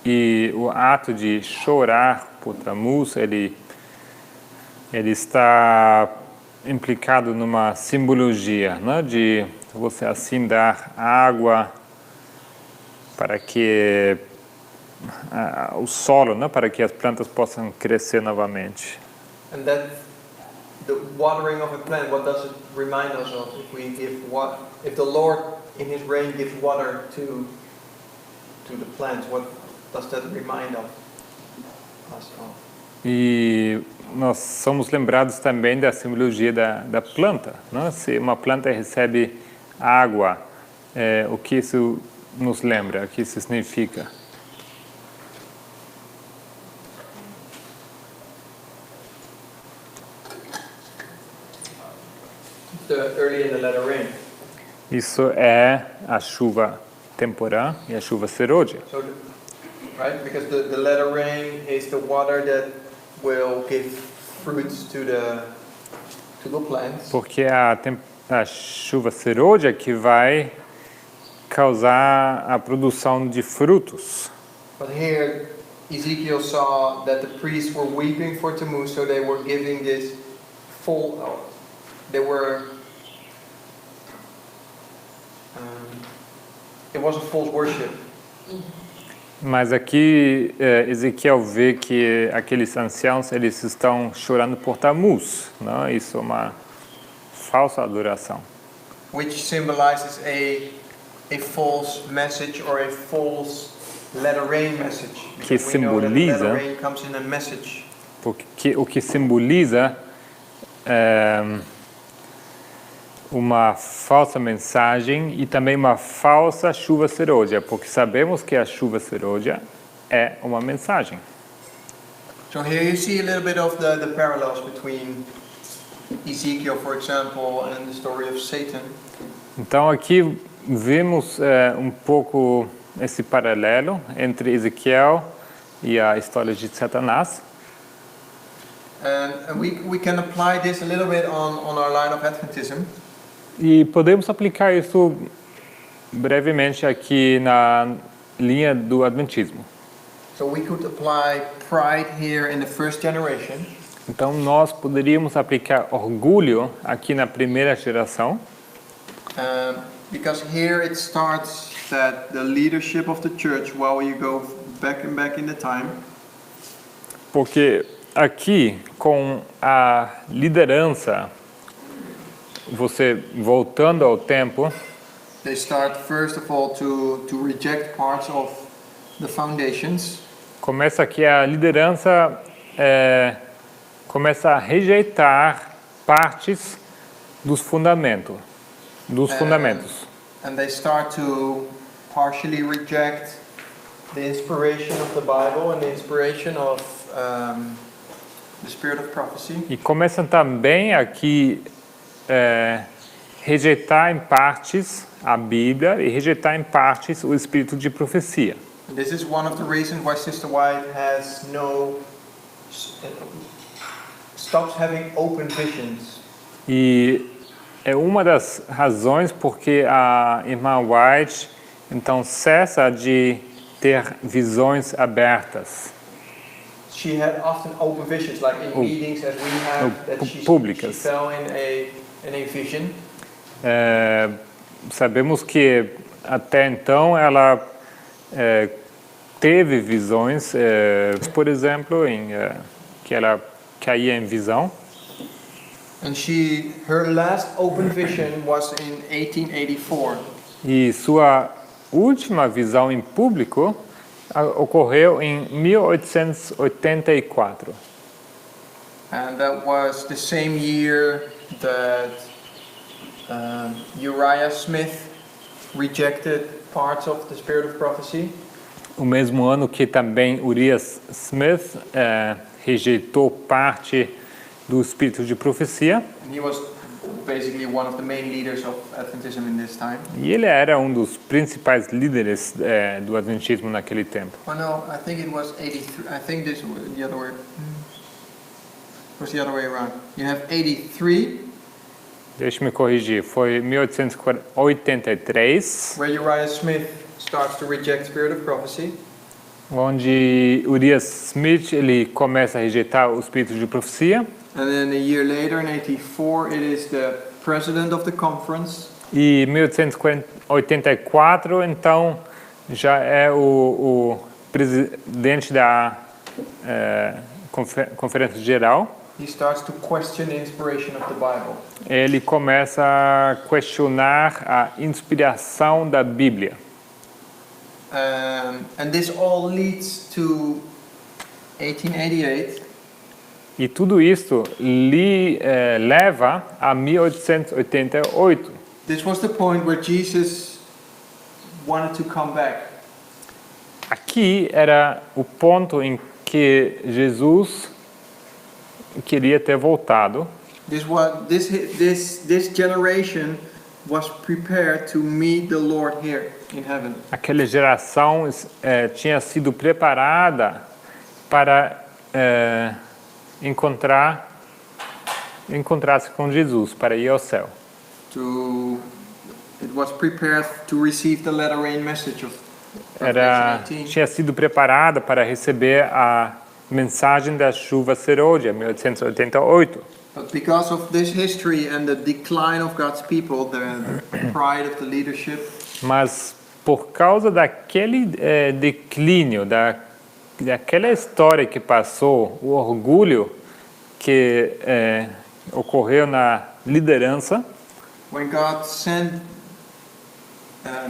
Speaker 2: E o ato de chorar por Tammuz, ele está implicado numa simbologia, né, de você assim dar água para que o solo, né, para que as plantas possam crescer novamente.
Speaker 1: And that the watering of a plant, what does it remind us of? If the Lord in His rain gives water to the plants, what does that remind us of?
Speaker 2: E nós somos lembrados também da simbologia da planta, né? Se uma planta recebe água, o que isso nos lembra, o que isso significa?
Speaker 1: Early in the latter rain.
Speaker 2: Isso é a chuva temporã e a chuva serôdia.
Speaker 1: So, right, because the latter rain is the water that will give fruits to the plants.
Speaker 2: Porque a chuva serôdia que vai causar a produção de frutos.
Speaker 1: But here, Ezekiel saw that the priests were weeping for Tammuz, so they were giving this it was a false worship.
Speaker 2: Mas aqui Ezequiel vê que aqueles anciãos eles estão chorando por Tammuz, não? Isso é uma falsa adoração.
Speaker 1: Which symbolizes a false message or a false latter rain message.
Speaker 2: Que
Speaker 1: We know that
Speaker 2: simboliza,
Speaker 1: latter rain comes in a message.
Speaker 2: porque o que simboliza uma falsa mensagem e também uma falsa chuva serôdia, porque sabemos que a chuva serôdia é uma mensagem.
Speaker 1: So here you see a little bit of the parallels between Ezekiel, for example, and the story of Satan.
Speaker 2: Então aqui vemos um pouco esse paralelo entre Ezequiel e a história de Satanás.
Speaker 1: And we can apply this a little bit on our line of Adventism.
Speaker 2: E podemos aplicar isso brevemente aqui na linha do Adventismo.
Speaker 1: So we could apply pride here in the first generation.
Speaker 2: Então nós poderíamos aplicar orgulho aqui na primeira geração,
Speaker 1: Because here it starts that the leadership of the church, while you go back in the time,
Speaker 2: porque aqui com a liderança, você voltando ao tempo,
Speaker 1: they start first of all to reject parts of the foundations.
Speaker 2: começa que a liderança começa a rejeitar partes dos fundamentos.
Speaker 1: And they start to partially reject the inspiration of the Bible and the inspiration of the spirit of prophecy.
Speaker 2: E começam também aqui rejeitar em partes a Bíblia e rejeitar em partes o espírito de profecia.
Speaker 1: And this is one of the reasons why Sister White has stops having open visions.
Speaker 2: E é uma das razões porque a irmã White então cessa de ter visões abertas.
Speaker 1: She had often open visions, like in meetings as we have, that she
Speaker 2: públicas.
Speaker 1: fell in a vision.
Speaker 2: Sabemos que até então ela teve visões, por exemplo, que ela caía em visão.
Speaker 1: And her last open vision was in 1884.
Speaker 2: E sua última visão em público ocorreu em 1884.
Speaker 1: And that was the same year that Uriah Smith rejected parts of the spirit of prophecy.
Speaker 2: O mesmo ano que também Urias Smith rejeitou parte do espírito de profecia.
Speaker 1: And he was basically one of the main leaders of Adventism in this time.
Speaker 2: E ele era um dos principais líderes do adventismo naquele tempo.
Speaker 1: Oh no, I think it was 83. I think this was the other way. It was the other way around. You have 83,
Speaker 2: Deixe-me corrigir, foi 1883,
Speaker 1: where Uriah Smith starts to reject spirit of prophecy.
Speaker 2: onde Urias Smith ele começa a rejeitar o espírito de profecia.
Speaker 1: And then a year later, in 84, it is the president of the conference.
Speaker 2: E 1884, então, já é o presidente da Conferência Geral.
Speaker 1: He starts to question the inspiration of the Bible.
Speaker 2: Ele começa a questionar a inspiração da Bíblia.
Speaker 1: And this all leads to 1888.
Speaker 2: E tudo isso leva a 1888.
Speaker 1: This was the point where Jesus wanted to come back.
Speaker 2: Aqui era o ponto em que Jesus queria ter voltado.
Speaker 1: This generation was prepared to meet the Lord here in heaven.
Speaker 2: Aquela geração tinha sido preparada para encontrar-se com Jesus, para ir ao céu.
Speaker 1: It was prepared to receive the latter rain message of Revelation 18.
Speaker 2: Tinha sido preparada para receber a mensagem da chuva serôdia, 1888.
Speaker 1: But because of this history and the decline of God's people, the pride of the leadership,
Speaker 2: Mas por causa daquele declínio, daquela história que passou, o orgulho que ocorreu na liderança,
Speaker 1: when God sent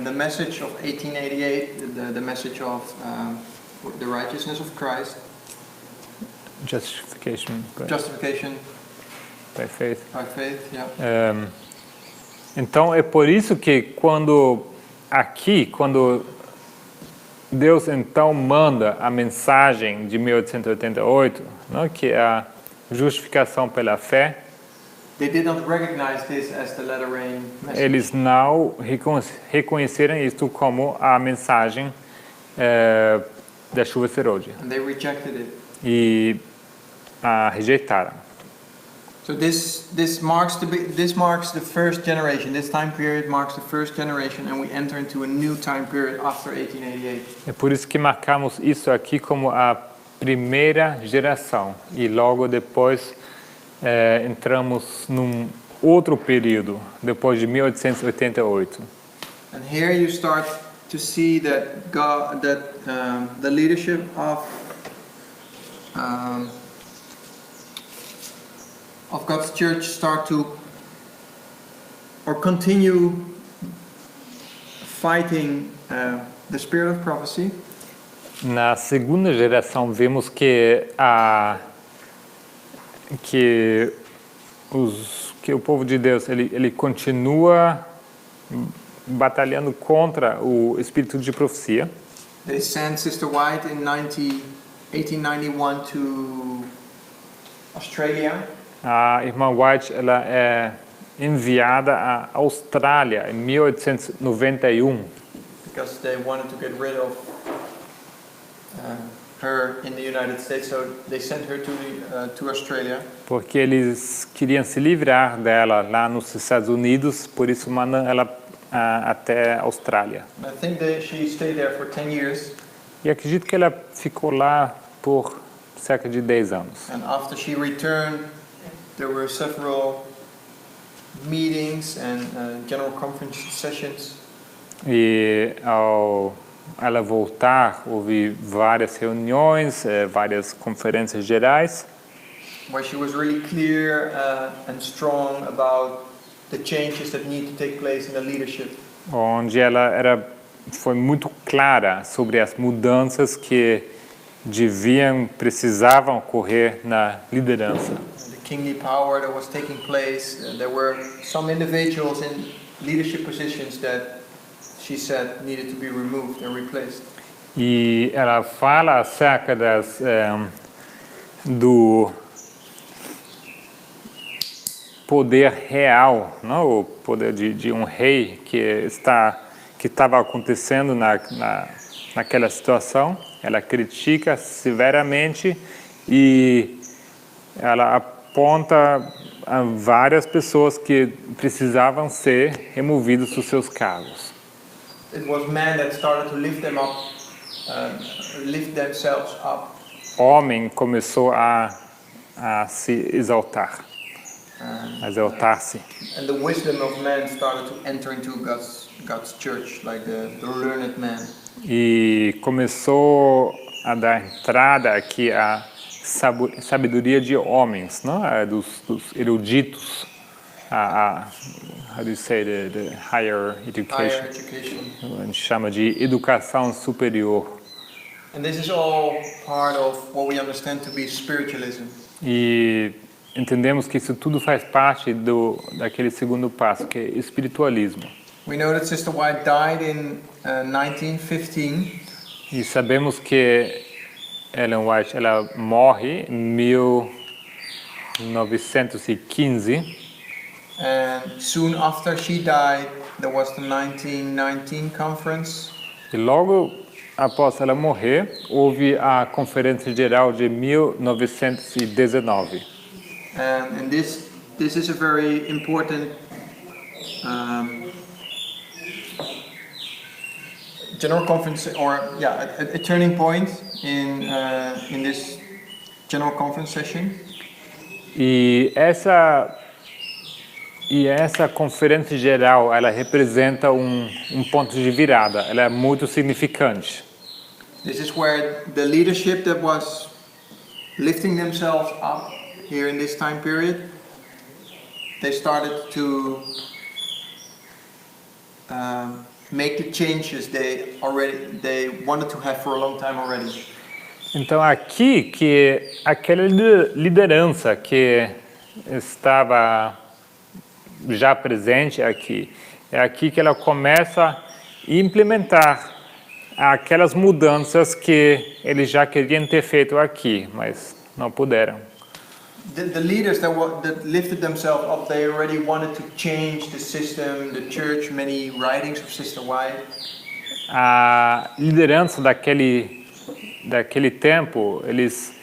Speaker 1: the message of 1888, the message of the righteousness of Christ,
Speaker 2: justification
Speaker 1: justification
Speaker 2: by faith.
Speaker 1: by faith, yeah.
Speaker 2: Então é por isso que quando Deus então manda a mensagem de 1888, não, que é a justificação pela fé,
Speaker 1: They did not recognize this as the latter rain message.
Speaker 2: eles não reconheceram isso como a mensagem da chuva serôdia
Speaker 1: And they rejected it.
Speaker 2: e a rejeitaram.
Speaker 1: So this marks the first generation. This time period marks the first generation, and we enter into a new time period after 1888.
Speaker 2: É por isso que marcamos isso aqui como a primeira geração e logo depois entramos num outro período, depois de 1888.
Speaker 1: And here you start to see that the leadership of God's church start to or continue fighting the spirit of prophecy.
Speaker 2: Na segunda geração vemos que o povo de Deus ele continua batalhando contra o espírito de profecia.
Speaker 1: They sent Sister White in 1891 to Australia.
Speaker 2: A irmã White ela é enviada à Austrália em 1891
Speaker 1: because they wanted to get rid of her in the United States, so they sent her to Australia.
Speaker 2: porque eles queriam se livrar dela lá nos Estados Unidos, por isso mandam ela até a Austrália.
Speaker 1: And I think she stayed there for 10 years.
Speaker 2: E acredito que ela ficou lá por cerca de 10 anos.
Speaker 1: And after she returned, there were several meetings and general conference sessions.
Speaker 2: E ao ela voltar, houve várias reuniões, várias conferências gerais,
Speaker 1: Where she was really clear and strong about the changes that need to take place in the leadership.
Speaker 2: onde ela foi muito clara sobre as mudanças que precisavam ocorrer na liderança.
Speaker 1: The kingly power that was taking place. There were some individuals in leadership positions that she said needed to be removed and replaced.
Speaker 2: E ela fala acerca do poder real, não? O poder de um rei que estava acontecendo naquela situação. Ela critica severamente e ela aponta a várias pessoas que precisavam ser removidas dos seus cargos.
Speaker 1: It was men that started to lift them up, lift themselves up.
Speaker 2: Homem começou a se exaltar, a exaltar-se.
Speaker 1: And the wisdom of men started to enter into God's church, like the learned man.
Speaker 2: E começou a dar entrada aqui a sabedoria de homens, não? Dos eruditos, how do you say the higher education?
Speaker 1: Higher education.
Speaker 2: A gente chama de educação superior.
Speaker 1: And this is all part of what we understand to be spiritualism.
Speaker 2: E entendemos que isso tudo faz parte daquele segundo passo, que é espiritualismo.
Speaker 1: We know that Sister White died in 1915.
Speaker 2: E sabemos que Ellen White ela morre em 1915.
Speaker 1: And soon after she died, there was the 1919 conference.
Speaker 2: E logo após ela morrer, houve a Conferência Geral de 1919.
Speaker 1: And this is a very important general conference, or a turning point in this general conference session.
Speaker 2: E essa conferência geral, ela representa um ponto de virada. Ela é muito significante.
Speaker 1: This is where the leadership that was lifting themselves up here in this time period, they started to make the changes they wanted to have for a long time already.
Speaker 2: Então aqui que aquela liderança que estava já presente aqui, é aqui que ela começa a implementar aquelas mudanças que eles já queriam ter feito aqui, mas não puderam.
Speaker 1: The leaders that lifted themselves up, they already wanted to change the system, the church, many writings of Sister White.
Speaker 2: A liderança daquele tempo, eles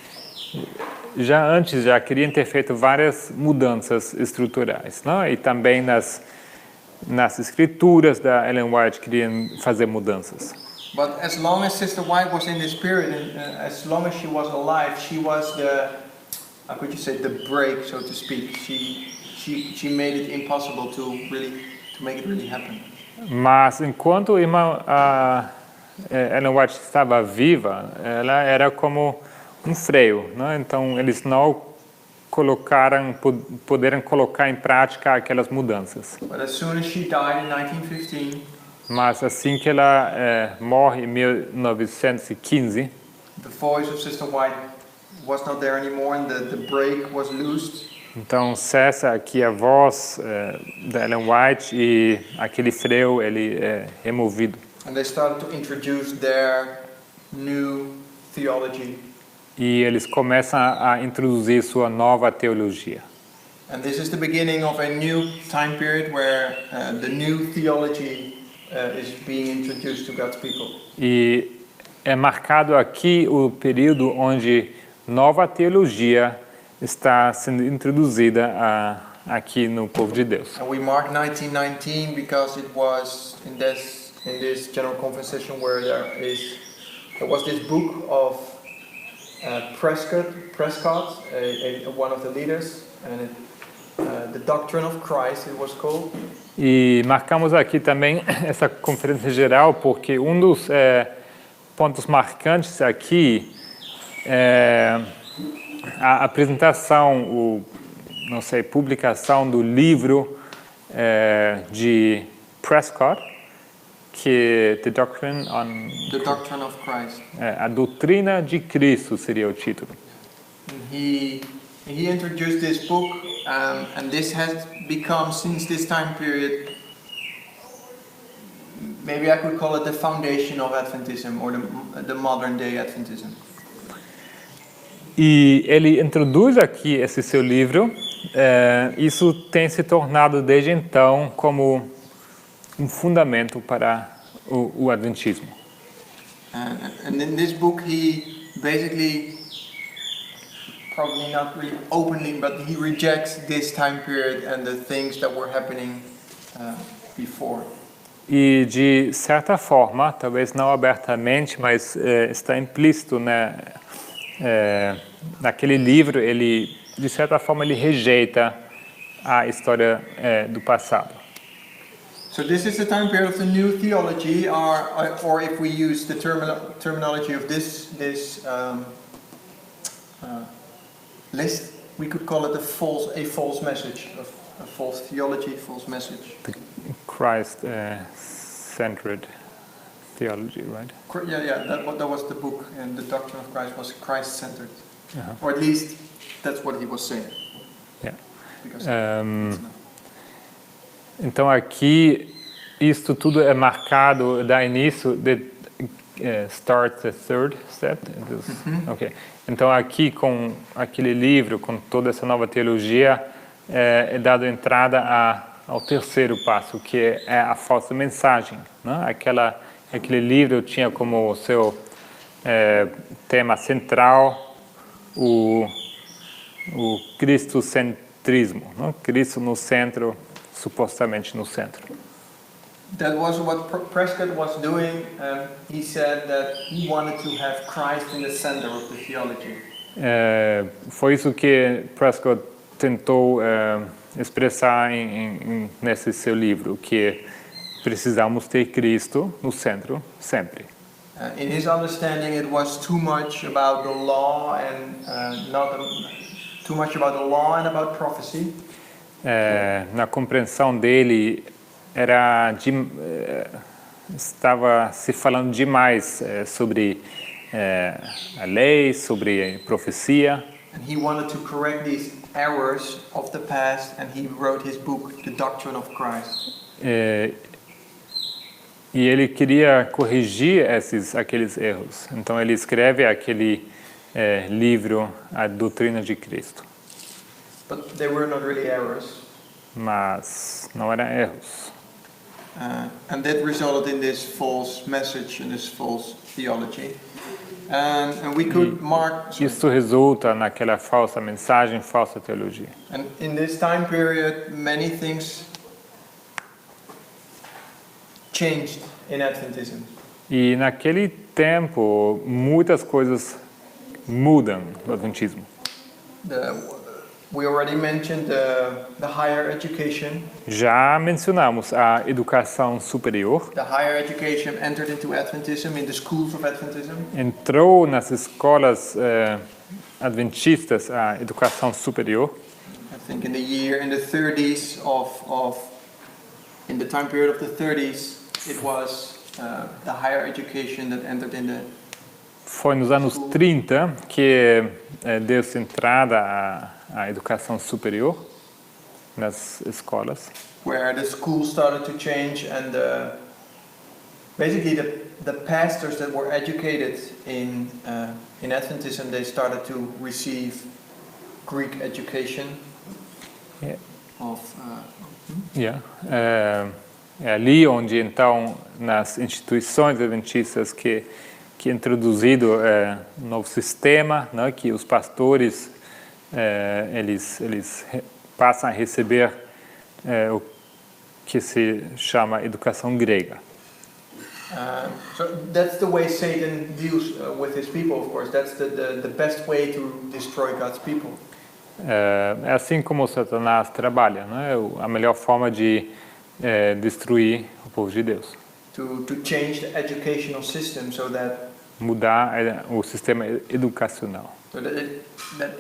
Speaker 2: já queriam ter feito várias mudanças estruturais, não? E também nas escrituras da Ellen White queriam fazer mudanças.
Speaker 1: But as long as Sister White was in this period, and as long as she was alive, she was the, how could you say, the break, so to speak. She made it impossible to make it really happen.
Speaker 2: Mas enquanto a irmã Ellen White estava viva, ela era como um freio, né? Então eles não puderam colocar em prática aquelas mudanças.
Speaker 1: But as soon as she died in 1915,
Speaker 2: mas assim que ela morre em 1915,
Speaker 1: the voice of Sister White was not there anymore, and the brake was loosed.
Speaker 2: então cessa aqui a voz da Ellen White e aquele freio ele é removido.
Speaker 1: And they started to introduce their new theology.
Speaker 2: E eles começam a introduzir sua nova teologia.
Speaker 1: And this is the beginning of a new time period where the new theology is being introduced to God's people.
Speaker 2: E é marcado aqui o período onde nova teologia está sendo introduzida aqui no povo de Deus.
Speaker 1: And we mark 1919 because it was in this general conference session where there was this book of Prescott, one of the leaders, and the Doctrine of Christ it was called.
Speaker 2: E marcamos aqui também essa conferência geral porque um dos pontos marcantes aqui é a apresentação, publicação do livro de Prescott, que The Doctrine
Speaker 1: of Christ.
Speaker 2: A doutrina de Cristo seria o título.
Speaker 1: And he introduced this book, and this has become, since this time period, maybe I could call it the foundation of Adventism, or the modern day Adventism.
Speaker 2: E ele introduz aqui esse seu livro. Isso tem se tornado desde então como fundamento para o Adventismo.
Speaker 1: And in this book he basically, probably not really openly, but he rejects this time period and the things that were happening before.
Speaker 2: E de certa forma, talvez não abertamente, mas está implícito, né? Naquele livro, ele de certa forma ele rejeita a história do passado.
Speaker 1: So this is the time period of the new theology, or if we use the terminology of this list, we could call it a false message, a false theology, false message.
Speaker 2: The Christ-centered theology, right?
Speaker 1: Yeah, that was the book, and the Doctrine of Christ was Christ-centered,
Speaker 2: Uh-huh.
Speaker 1: or at least that's what he was saying.
Speaker 2: Yeah.
Speaker 1: Because
Speaker 2: Então aqui isto tudo é marcado da início start the third step. Okay. Então aqui com aquele livro, com toda essa nova teologia, é dado entrada ao terceiro passo, que é a falsa mensagem, né? Aquele livro tinha como seu tema central o cristocentrismo, né? Cristo no centro, supostamente no centro.
Speaker 1: that was what Prescott was doing. He said that he wanted to have Christ in the center of the theology.
Speaker 2: Foi isso que Prescott tentou expressar nesse seu livro, que precisamos ter Cristo no centro sempre.
Speaker 1: In his understanding, it was too much about the law and too much about the law and about prophecy.
Speaker 2: Na compreensão dele, estava se falando demais sobre a lei, sobre a profecia.
Speaker 1: And he wanted to correct these errors of the past, and he wrote his book, The Doctrine of Christ.
Speaker 2: E ele queria corrigir aqueles erros. Então ele escreve aquele livro, A Doutrina de Cristo.
Speaker 1: But they were not really errors.
Speaker 2: Mas não eram erros.
Speaker 1: And that resulted in this false message, in this false theology. And we could mark...
Speaker 2: Isso resulta naquela falsa mensagem, falsa teologia.
Speaker 1: And in this time period, many things changed in Adventism.
Speaker 2: E naquele tempo, muitas coisas mudam no Adventismo.
Speaker 1: We already mentioned the higher education.
Speaker 2: Já mencionamos a educação superior.
Speaker 1: The higher education entered into Adventism, in the schools of Adventism.
Speaker 2: Entrou nas escolas adventistas a educação superior.
Speaker 1: I think in the 30s in the time period of the 30s, it was the higher education that entered in the.
Speaker 2: Foi nos anos 30 que deu-se entrada à educação superior nas escolas.
Speaker 1: Where the schools started to change and basically the pastors that were educated in Adventism, they started to receive Greek education.
Speaker 2: Yeah.
Speaker 1: É
Speaker 2: ali onde então nas instituições adventistas que é introduzido um novo sistema, né, que os pastores eles passam a receber o que se chama educação grega.
Speaker 1: So that's the way Satan deals with his people, of course. That's the best way to destroy God's people.
Speaker 2: É assim como Satanás trabalha, né? A melhor forma de destruir o povo de Deus.
Speaker 1: To change the educational system so that
Speaker 2: mudar o sistema educacional.
Speaker 1: So that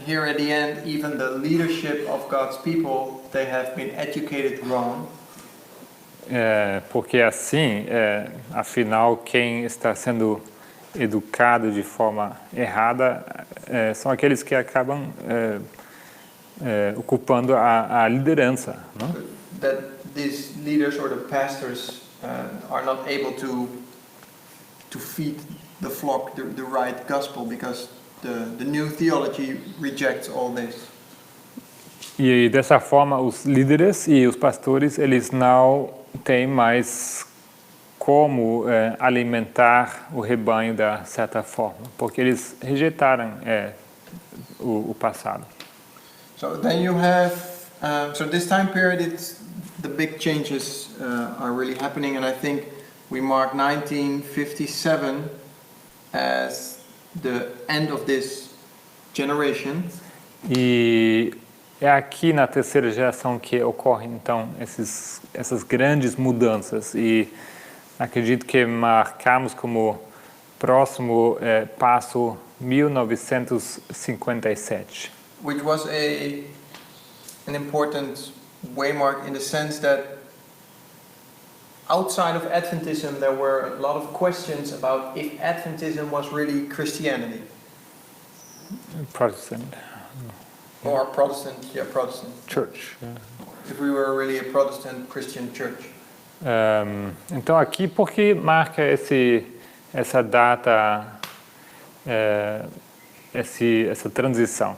Speaker 1: here at the end, even the leadership of God's people, they have been educated wrong.
Speaker 2: Porque assim, afinal, quem está sendo educado de forma errada são aqueles que acabam ocupando a liderança, não?
Speaker 1: That these leaders or the pastors are not able to feed the flock the right gospel because the new theology rejects all this.
Speaker 2: E dessa forma os líderes e os pastores eles não têm mais como alimentar o rebanho da certa forma, porque eles rejeitaram o passado.
Speaker 1: So then you have so this time period the big changes are really happening, and I think we mark 1957 as the end of this generation.
Speaker 2: E é aqui na terceira geração que ocorrem então essas grandes mudanças, e acredito que marcamos como próximo passo 1957.
Speaker 1: Which was an important waymark in the sense that outside of Adventism there were a lot of questions about if Adventism was really Christianity.
Speaker 2: Protestant.
Speaker 1: Or Protestant
Speaker 2: Church.
Speaker 1: If we were really a Protestant Christian church.
Speaker 2: Então aqui por que marca essa data, essa transição?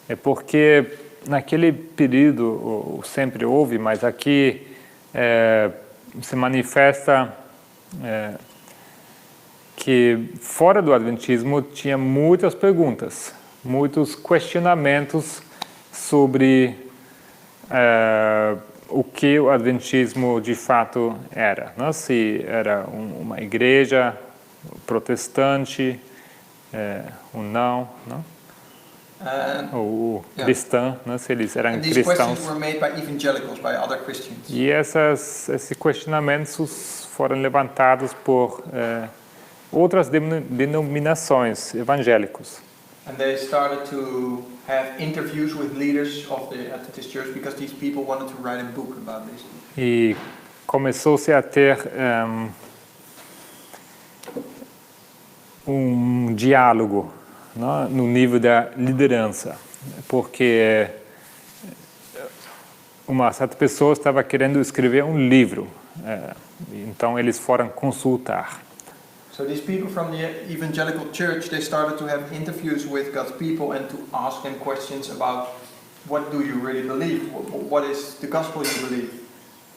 Speaker 2: É porque naquele período sempre houve, mas aqui se manifesta que fora do Adventismo tinha muitas perguntas, muitos questionamentos sobre o que o Adventismo de fato era, né? Se era uma igreja protestante ou não, ou cristã, né? Se eles eram cristãos.
Speaker 1: Were made by evangelicals, by other Christians.
Speaker 2: E esses questionamentos foram levantados por outras denominações evangélicos.
Speaker 1: And they started to have interviews with leaders of the Adventist Church because these people wanted to write a book about this.
Speaker 2: E começou-se a ter diálogo, né, no nível da liderança, porque uma certa pessoa estava querendo escrever um livro, então eles foram consultar.
Speaker 1: So these people from the evangelical church, they started to have interviews with God's people and to ask them questions about what do you really believe? What is the gospel you believe?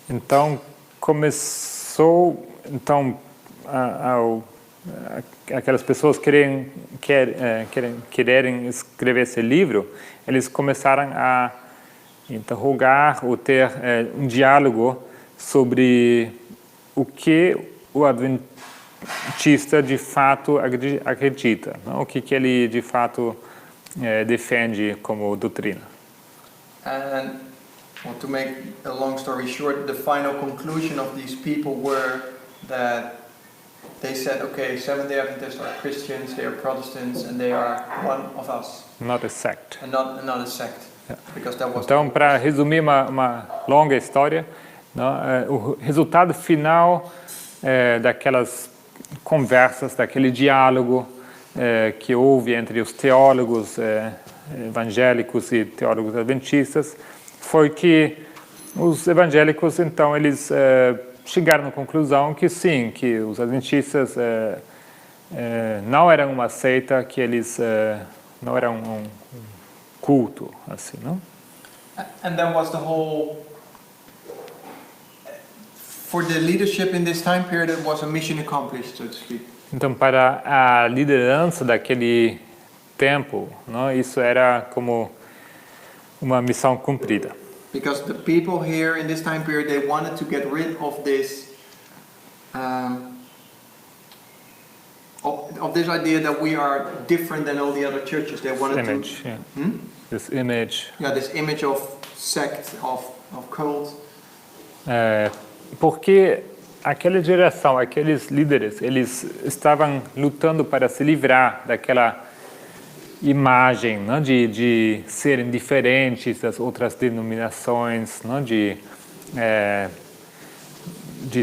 Speaker 2: Então começou aquelas pessoas quererem escrever esse livro, eles começaram a interrogar ou ter um diálogo sobre o que o adventista de fato acredita, não? O que ele de fato defende como doutrina.
Speaker 1: And well, to make a long story short, the final conclusion of these people were that they said, okay, Seventh-day Adventists are Christians, they are Protestants, and they are one of us,
Speaker 2: Not a sect.
Speaker 1: and not a sect, because that was.
Speaker 2: Então, para resumir uma longa história, não, o resultado final daquelas conversas, daquele diálogo que houve entre os teólogos evangélicos e teólogos adventistas foi que os evangélicos, então, eles chegaram à conclusão que sim, que os adventistas não eram uma seita, que eles não eram um culto, assim, não?
Speaker 1: And that was the whole. For the leadership in this time period, it was a mission accomplished, so to speak.
Speaker 2: Então, para a liderança daquele tempo, não, isso era como uma missão cumprida.
Speaker 1: Because the people here in this time period, they wanted to get rid of this, of this idea that we are different than all the other churches. They wanted
Speaker 2: Image,
Speaker 1: to,
Speaker 2: yeah. This image.
Speaker 1: yeah, this image of sect, of cult.
Speaker 2: Porque aquela geração, aqueles líderes, eles estavam lutando para se livrar daquela imagem, não, de serem diferentes das outras denominações, não, de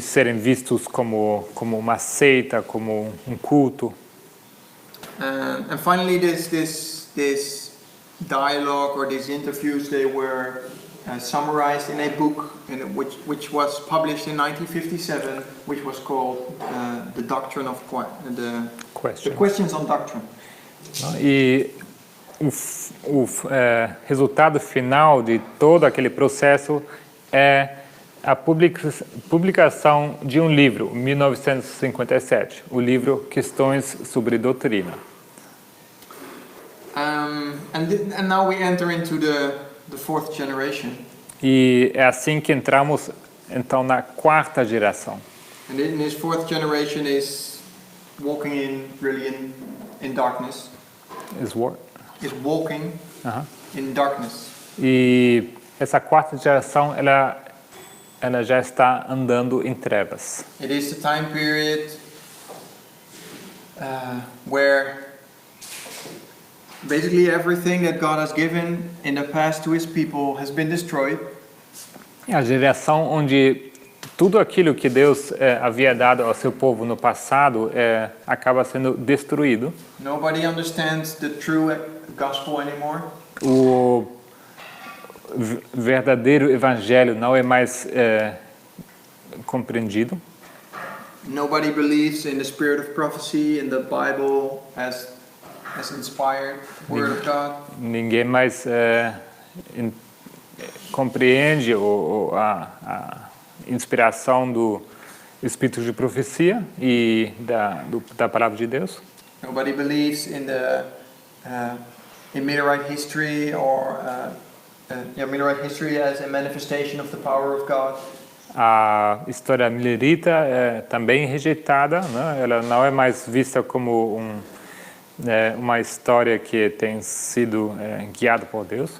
Speaker 2: serem vistos como uma seita, como um culto.
Speaker 1: And finally, this dialogue or these interviews, they were summarized in a book which was published in 1957, which was called The Doctrine of the Questions on Doctrine.
Speaker 2: E o resultado final de todo aquele processo é a publicação de um livro, 1957, o livro Questões sobre Doutrina.
Speaker 1: And now we enter into the fourth generation.
Speaker 2: E é assim que entramos então na quarta geração.
Speaker 1: And in this fourth generation is walking in darkness.
Speaker 2: Is what?
Speaker 1: Is walking in darkness.
Speaker 2: E essa quarta geração ela já está andando em trevas.
Speaker 1: It is the time period where basically everything that God has given in the past to His people has been destroyed.
Speaker 2: É a geração onde tudo aquilo que Deus havia dado ao seu povo no passado acaba sendo destruído.
Speaker 1: Nobody understands the true gospel anymore.
Speaker 2: O verdadeiro evangelho não é mais compreendido.
Speaker 1: Nobody believes in the spirit of prophecy, in the Bible as inspired word of God.
Speaker 2: Ninguém mais compreende a inspiração do espírito de profecia e da palavra de Deus.
Speaker 1: Nobody believes in the in Millerite history or Millerite history as a manifestation of the power of God.
Speaker 2: A história millerita é também rejeitada, né? Ela não é mais vista como uma história que tem sido guiada por Deus.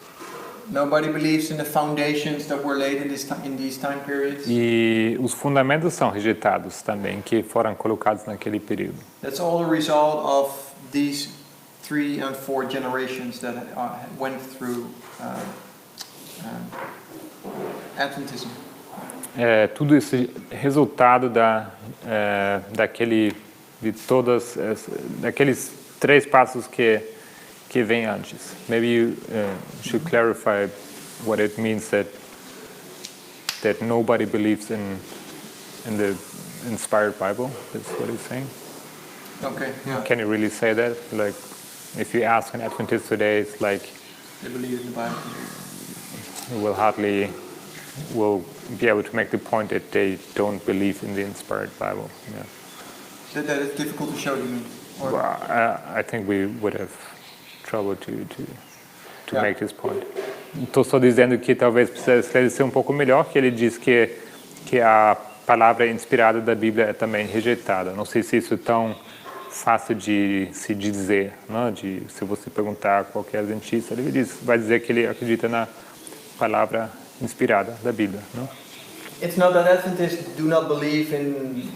Speaker 1: Nobody believes in the foundations that were laid in these time periods.
Speaker 2: E os fundamentos são rejeitados também, que foram colocados naquele período.
Speaker 1: That's all a result of these 3 and 4 generations that went through Adventism.
Speaker 2: Tudo esse resultado daqueles 3 passos que vem antes. Maybe you should clarify what it means that nobody believes in the inspired Bible. That's what he's saying.
Speaker 1: Okay. Yeah.
Speaker 2: Can you really say that? Like, if you ask an Adventist today, it's like
Speaker 1: They believe in the Bible.
Speaker 2: you will be able to make the point that they don't believe in the inspired Bible. Yeah.
Speaker 1: That is difficult to show, you mean? Or
Speaker 2: Well, I think we would have trouble to
Speaker 1: Yeah.
Speaker 2: make this point. Estou só dizendo que talvez precisa esclarecer um pouco melhor, que ele diz que a palavra inspirada da Bíblia é também rejeitada. Não sei se isso é tão fácil de se dizer, não? Se você perguntar a qualquer adventista, ele vai dizer que ele acredita na palavra inspirada da Bíblia, não?
Speaker 1: It's not that Adventists do not believe in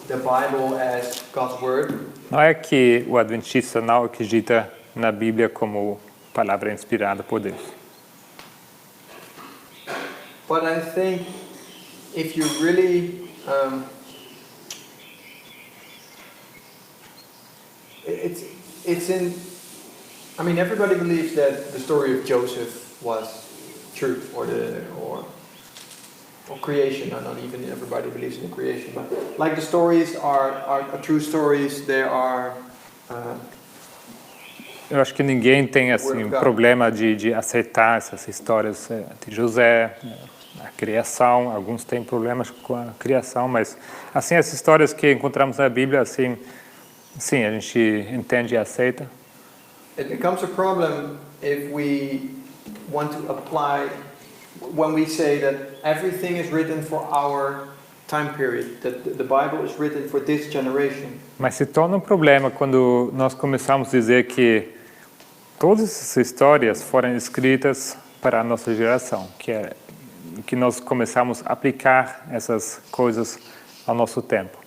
Speaker 1: the Bible as God's word.
Speaker 2: Não é que o adventista não acredita na Bíblia como palavra inspirada por Deus.
Speaker 1: But I think if you really it's in, I mean, everybody believes that the story of Joseph was true, or creation. Not even everybody believes in the creation, but like the stories are true stories. They are.
Speaker 2: Eu acho que ninguém tem assim um problema de aceitar essas histórias de José, a criação. Alguns têm problemas com a criação, mas assim as histórias que encontramos na Bíblia, assim, sim, a gente entende e aceita.
Speaker 1: It becomes a problem if we want to apply, when we say that everything is written for our time period, that the Bible is written for this generation.
Speaker 2: Mas se torna um problema quando nós começamos a dizer que todas essas histórias foram escritas para a nossa geração, que nós começamos a aplicar essas coisas ao nosso tempo.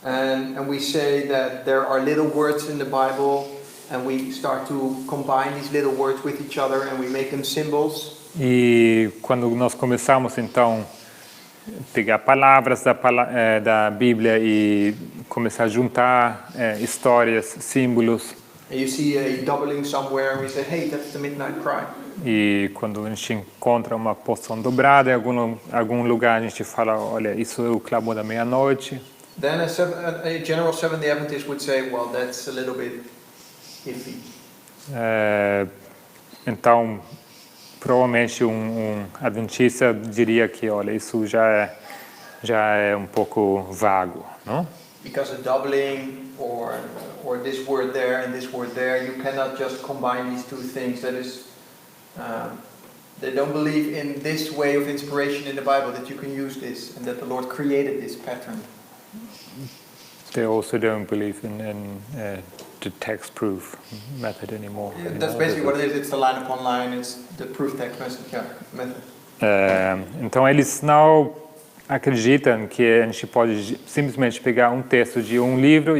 Speaker 1: And we say that there are little words in the Bible, and we start to combine these little words with each other, and we make them symbols.
Speaker 2: E quando nós começamos então pegar palavras da Bíblia e começar a juntar histórias, símbolos.
Speaker 1: And you see a doubling somewhere, and we say, hey, that's the midnight cry.
Speaker 2: E quando a gente encontra uma porção dobrada em algum lugar, a gente fala, olha, isso é o clamor da meia-noite.
Speaker 1: Then a general Seventh-day Adventist would say, well, that's a little bit iffy.
Speaker 2: Então, provavelmente um adventista diria que, olha, isso já é um pouco vago, não?
Speaker 1: Because a doubling or this word there and this word there, you cannot just combine these two things. That is, they don't believe in this way of inspiration in the Bible, that you can use this and that the Lord created this pattern.
Speaker 2: They also don't believe in the text proof method anymore.
Speaker 1: Yeah, that's basically what it is. It's the line upon line. It's the proof text method.
Speaker 2: Então eles não acreditam que a gente pode simplesmente pegar um texto de um livro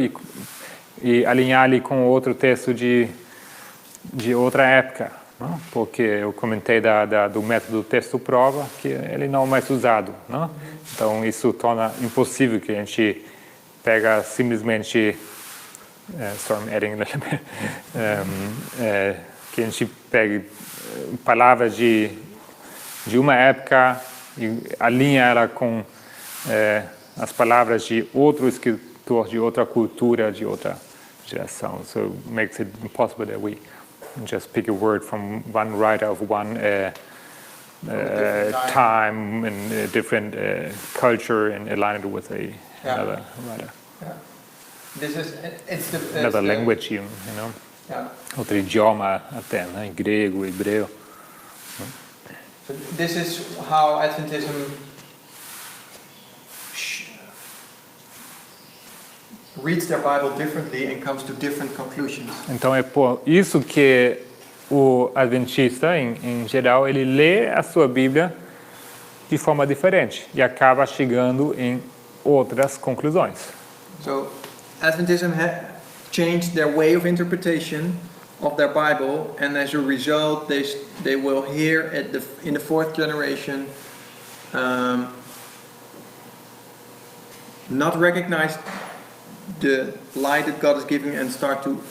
Speaker 2: e alinhar ele com outro texto de outra época, não? Porque eu comentei do método texto-prova, que ele não é mais usado, não? Então isso torna impossível que a gente pega simplesmente que a gente pegue palavras de uma época e alinha ela com as palavras de outro escritor, de outra cultura, de outra geração. So it makes it impossible that we just pick a word from one writer of one time and a different culture and align it with another writer.
Speaker 1: Yeah. It's
Speaker 2: Another language, you know.
Speaker 1: Yeah.
Speaker 2: Outro idioma até, né? Grego, hebreu.
Speaker 1: So this is how Adventism reads their Bible differently and comes to different conclusions.
Speaker 2: Então é por isso que o adventista, em geral, ele lê a sua Bíblia de forma diferente e acaba chegando em outras conclusões.
Speaker 1: So Adventism changed their way of interpretation of their Bible, and as a result, they will hear in the fourth generation not recognize the light that God is giving and start to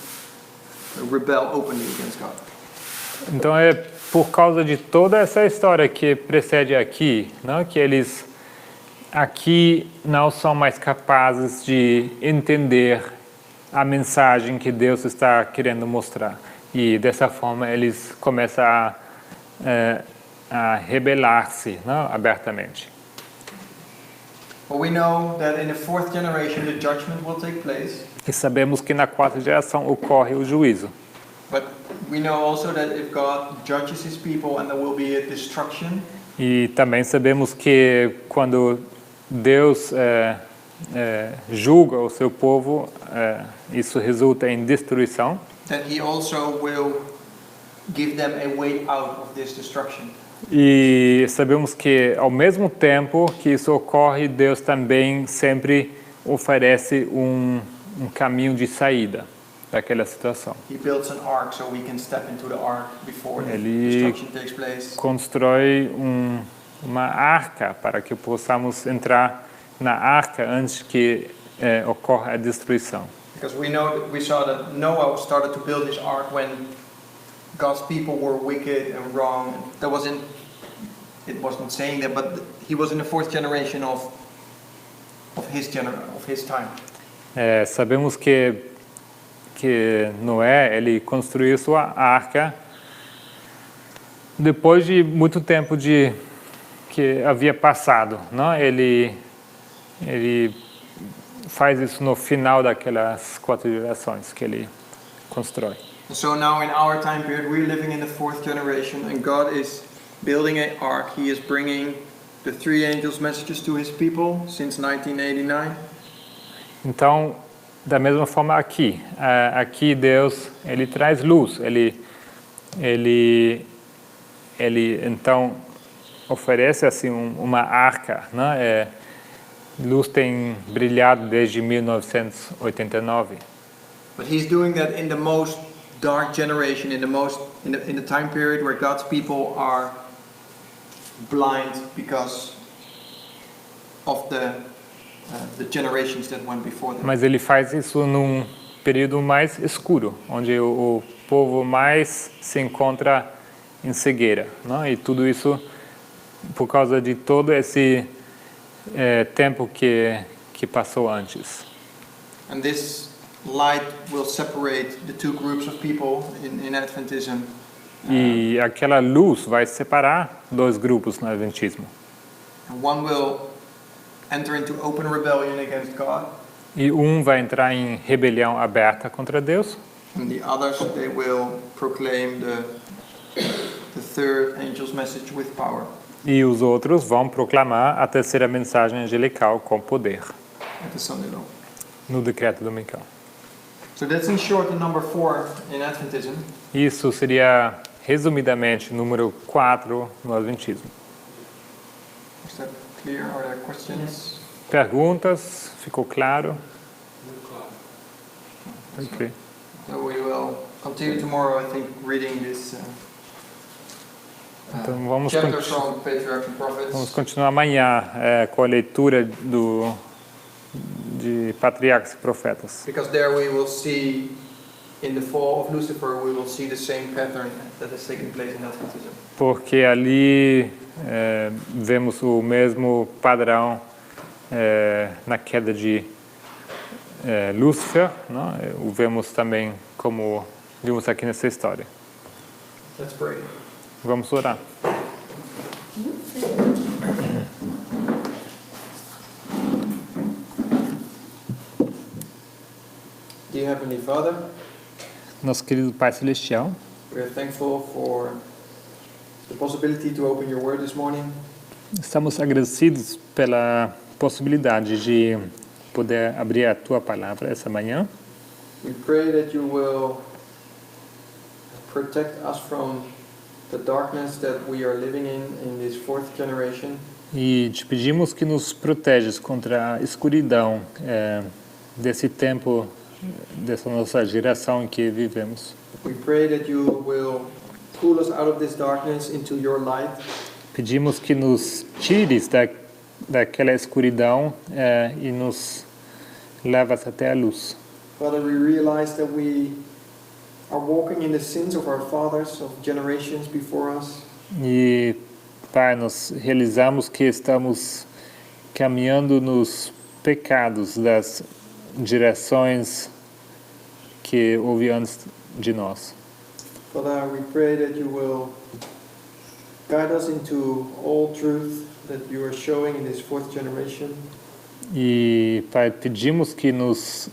Speaker 1: rebel openly against God.
Speaker 2: Então é por causa de toda essa história que precede aqui, não? Que eles aqui não são mais capazes de entender a mensagem que Deus está querendo mostrar. E dessa forma eles começam a rebelar-se, não? Abertamente.
Speaker 1: But we know that in the fourth generation the judgment will take place.
Speaker 2: E sabemos que na quarta geração ocorre o juízo.
Speaker 1: But we know also that if God judges his people and there will be a destruction,
Speaker 2: E também sabemos que quando Deus julga o seu povo, isso resulta em destruição.
Speaker 1: That he also will give them a way out of this destruction.
Speaker 2: E sabemos que, ao mesmo tempo que isso ocorre, Deus também sempre oferece um caminho de saída daquela situação.
Speaker 1: He builds an ark so we can step into the ark before the
Speaker 2: Ele
Speaker 1: destruction takes place.
Speaker 2: constrói uma arca para que possamos entrar na arca antes que ocorra a destruição.
Speaker 1: Because we saw that Noah started to build his ark when God's people were wicked and wrong. It wasn't saying that, but he was in the fourth generation of his time.
Speaker 2: Sabemos que Noé ele construiu sua arca depois de muito tempo que havia passado, não? Ele faz isso no final daquelas 4 gerações que ele constrói.
Speaker 1: And so now in our time period, we're living in the fourth generation, and God is building an ark. He is bringing the 3 angels' messages to his people since 1989.
Speaker 2: Então, da mesma forma aqui Deus ele traz luz, ele então oferece assim uma arca, né? Luz tem brilhado desde 1989.
Speaker 1: But he's doing that in the most dark generation, in the time period where God's people are blind because of the generations that went before them.
Speaker 2: Mas ele faz isso num período mais escuro, onde o povo mais se encontra em cegueira, não? E tudo isso por causa de todo esse tempo que passou antes.
Speaker 1: And this light will separate the 2 groups of people in Adventism.
Speaker 2: E aquela luz vai separar 2 grupos no Adventismo.
Speaker 1: And one will enter into open rebellion against God.
Speaker 2: E vai entrar em rebelião aberta contra Deus.
Speaker 1: And the others, they will proclaim the third angel's message with power.
Speaker 2: E os outros vão proclamar a terceira mensagem angelical com poder,
Speaker 1: At the Sunday law.
Speaker 2: no decreto dominical.
Speaker 1: So that's in short the number 4 in Adventism.
Speaker 2: Isso seria, resumidamente, número 4 no Adventismo.
Speaker 1: Is that clear? Are there questions?
Speaker 2: Perguntas? Ficou claro? Ok.
Speaker 1: So we will continue tomorrow, I think, reading this
Speaker 2: Então vamos
Speaker 1: chapters from Patriarchs and Prophets.
Speaker 2: Vamos continuar amanhã com a leitura de Patriarcas e Profetas.
Speaker 1: Because there we will see, in the fall of Lucifer, we will see the same pattern that has taken place in Adventism.
Speaker 2: Porque ali vemos o mesmo padrão na queda de Lúcifer, não? O vemos também como vimos aqui nessa história.
Speaker 1: Let's pray.
Speaker 2: Vamos orar.
Speaker 1: Dear Heavenly Father,
Speaker 2: Nosso querido Pai Celestial,
Speaker 1: we are thankful for the possibility to open your word this morning.
Speaker 2: estamos agradecidos pela possibilidade de poder abrir a Tua Palavra essa manhã.
Speaker 1: We pray that you will protect us from the darkness that we are living in this 4th generation.
Speaker 2: E te pedimos que nos protejas contra a escuridão desse tempo, dessa nossa geração em que vivemos.
Speaker 1: We pray that you will pull us out of this darkness into your light.
Speaker 2: Pedimos que nos tires daquela escuridão e nos levas até a luz.
Speaker 1: Father, we realize that we are walking in the sins of our fathers, of generations before us.
Speaker 2: E, Pai, nós realizamos que estamos caminhando nos pecados das gerações que houve antes de nós.
Speaker 1: Father, we pray that you will guide us into all truth that you are showing in this 4th generation.
Speaker 2: E, Pai, pedimos que nos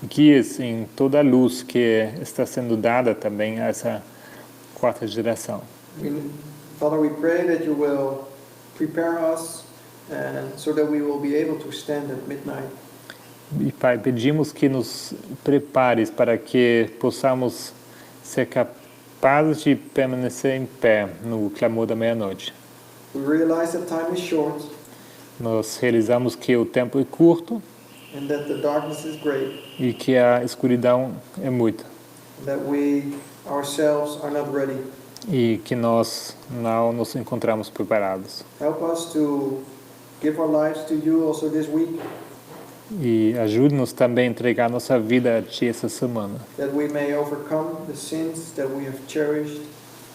Speaker 2: guies em toda a luz que está sendo dada também a essa 4ª geração.
Speaker 1: Father, we pray that you will prepare us and so that we will be able to stand at midnight.
Speaker 2: E Pai, pedimos que nos prepares para que possamos ser capazes de permanecer em pé no clamor da meia-noite.
Speaker 1: We realize that time is short
Speaker 2: Nós realizamos que o tempo é curto
Speaker 1: and that the darkness is great,
Speaker 2: e que a escuridão é muita
Speaker 1: that we ourselves are not ready.
Speaker 2: e que nós não nos encontramos preparados.
Speaker 1: Help us to give our lives to you also this week,
Speaker 2: E ajude-nos também a entregar nossa vida a Ti essa semana,
Speaker 1: that we may overcome the sins that we have cherished,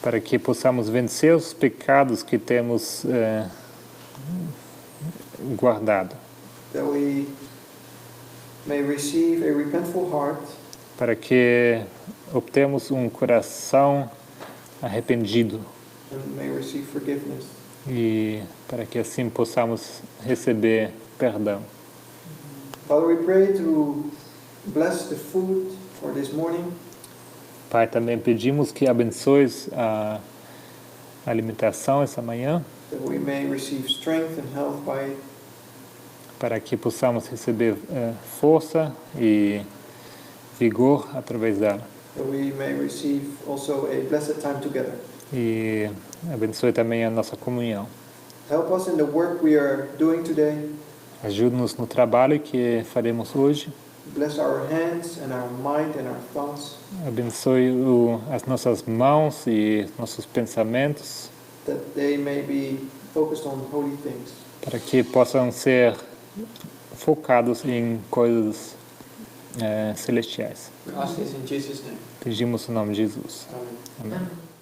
Speaker 2: para que possamos vencer os pecados que temos guardado,
Speaker 1: that we may receive a repentful heart,
Speaker 2: para que obtemos um coração arrependido
Speaker 1: and may receive forgiveness.
Speaker 2: e para que assim possamos receber perdão.
Speaker 1: Father, we pray to bless the food for this morning,
Speaker 2: Pai, também pedimos que abençoes a alimentação essa manhã,
Speaker 1: that we may receive strength and health by it,
Speaker 2: para que possamos receber força e vigor através dela.
Speaker 1: that we may receive also a blessed time together.
Speaker 2: E abençoe também a nossa comunhão.
Speaker 1: Help us in the work we are doing today.
Speaker 2: Ajude-nos no trabalho que faremos hoje.
Speaker 1: Bless our hands and our mind and our thoughts,
Speaker 2: Abençoe as nossas mãos e nossos pensamentos,
Speaker 1: that they may be focused on holy things.
Speaker 2: para que possam ser focados em coisas celestiais.
Speaker 1: We ask this in Jesus' name.
Speaker 2: Pedimos o nome de Jesus.
Speaker 1: Amen.
Speaker 2: Amém.
Speaker 3: Amém.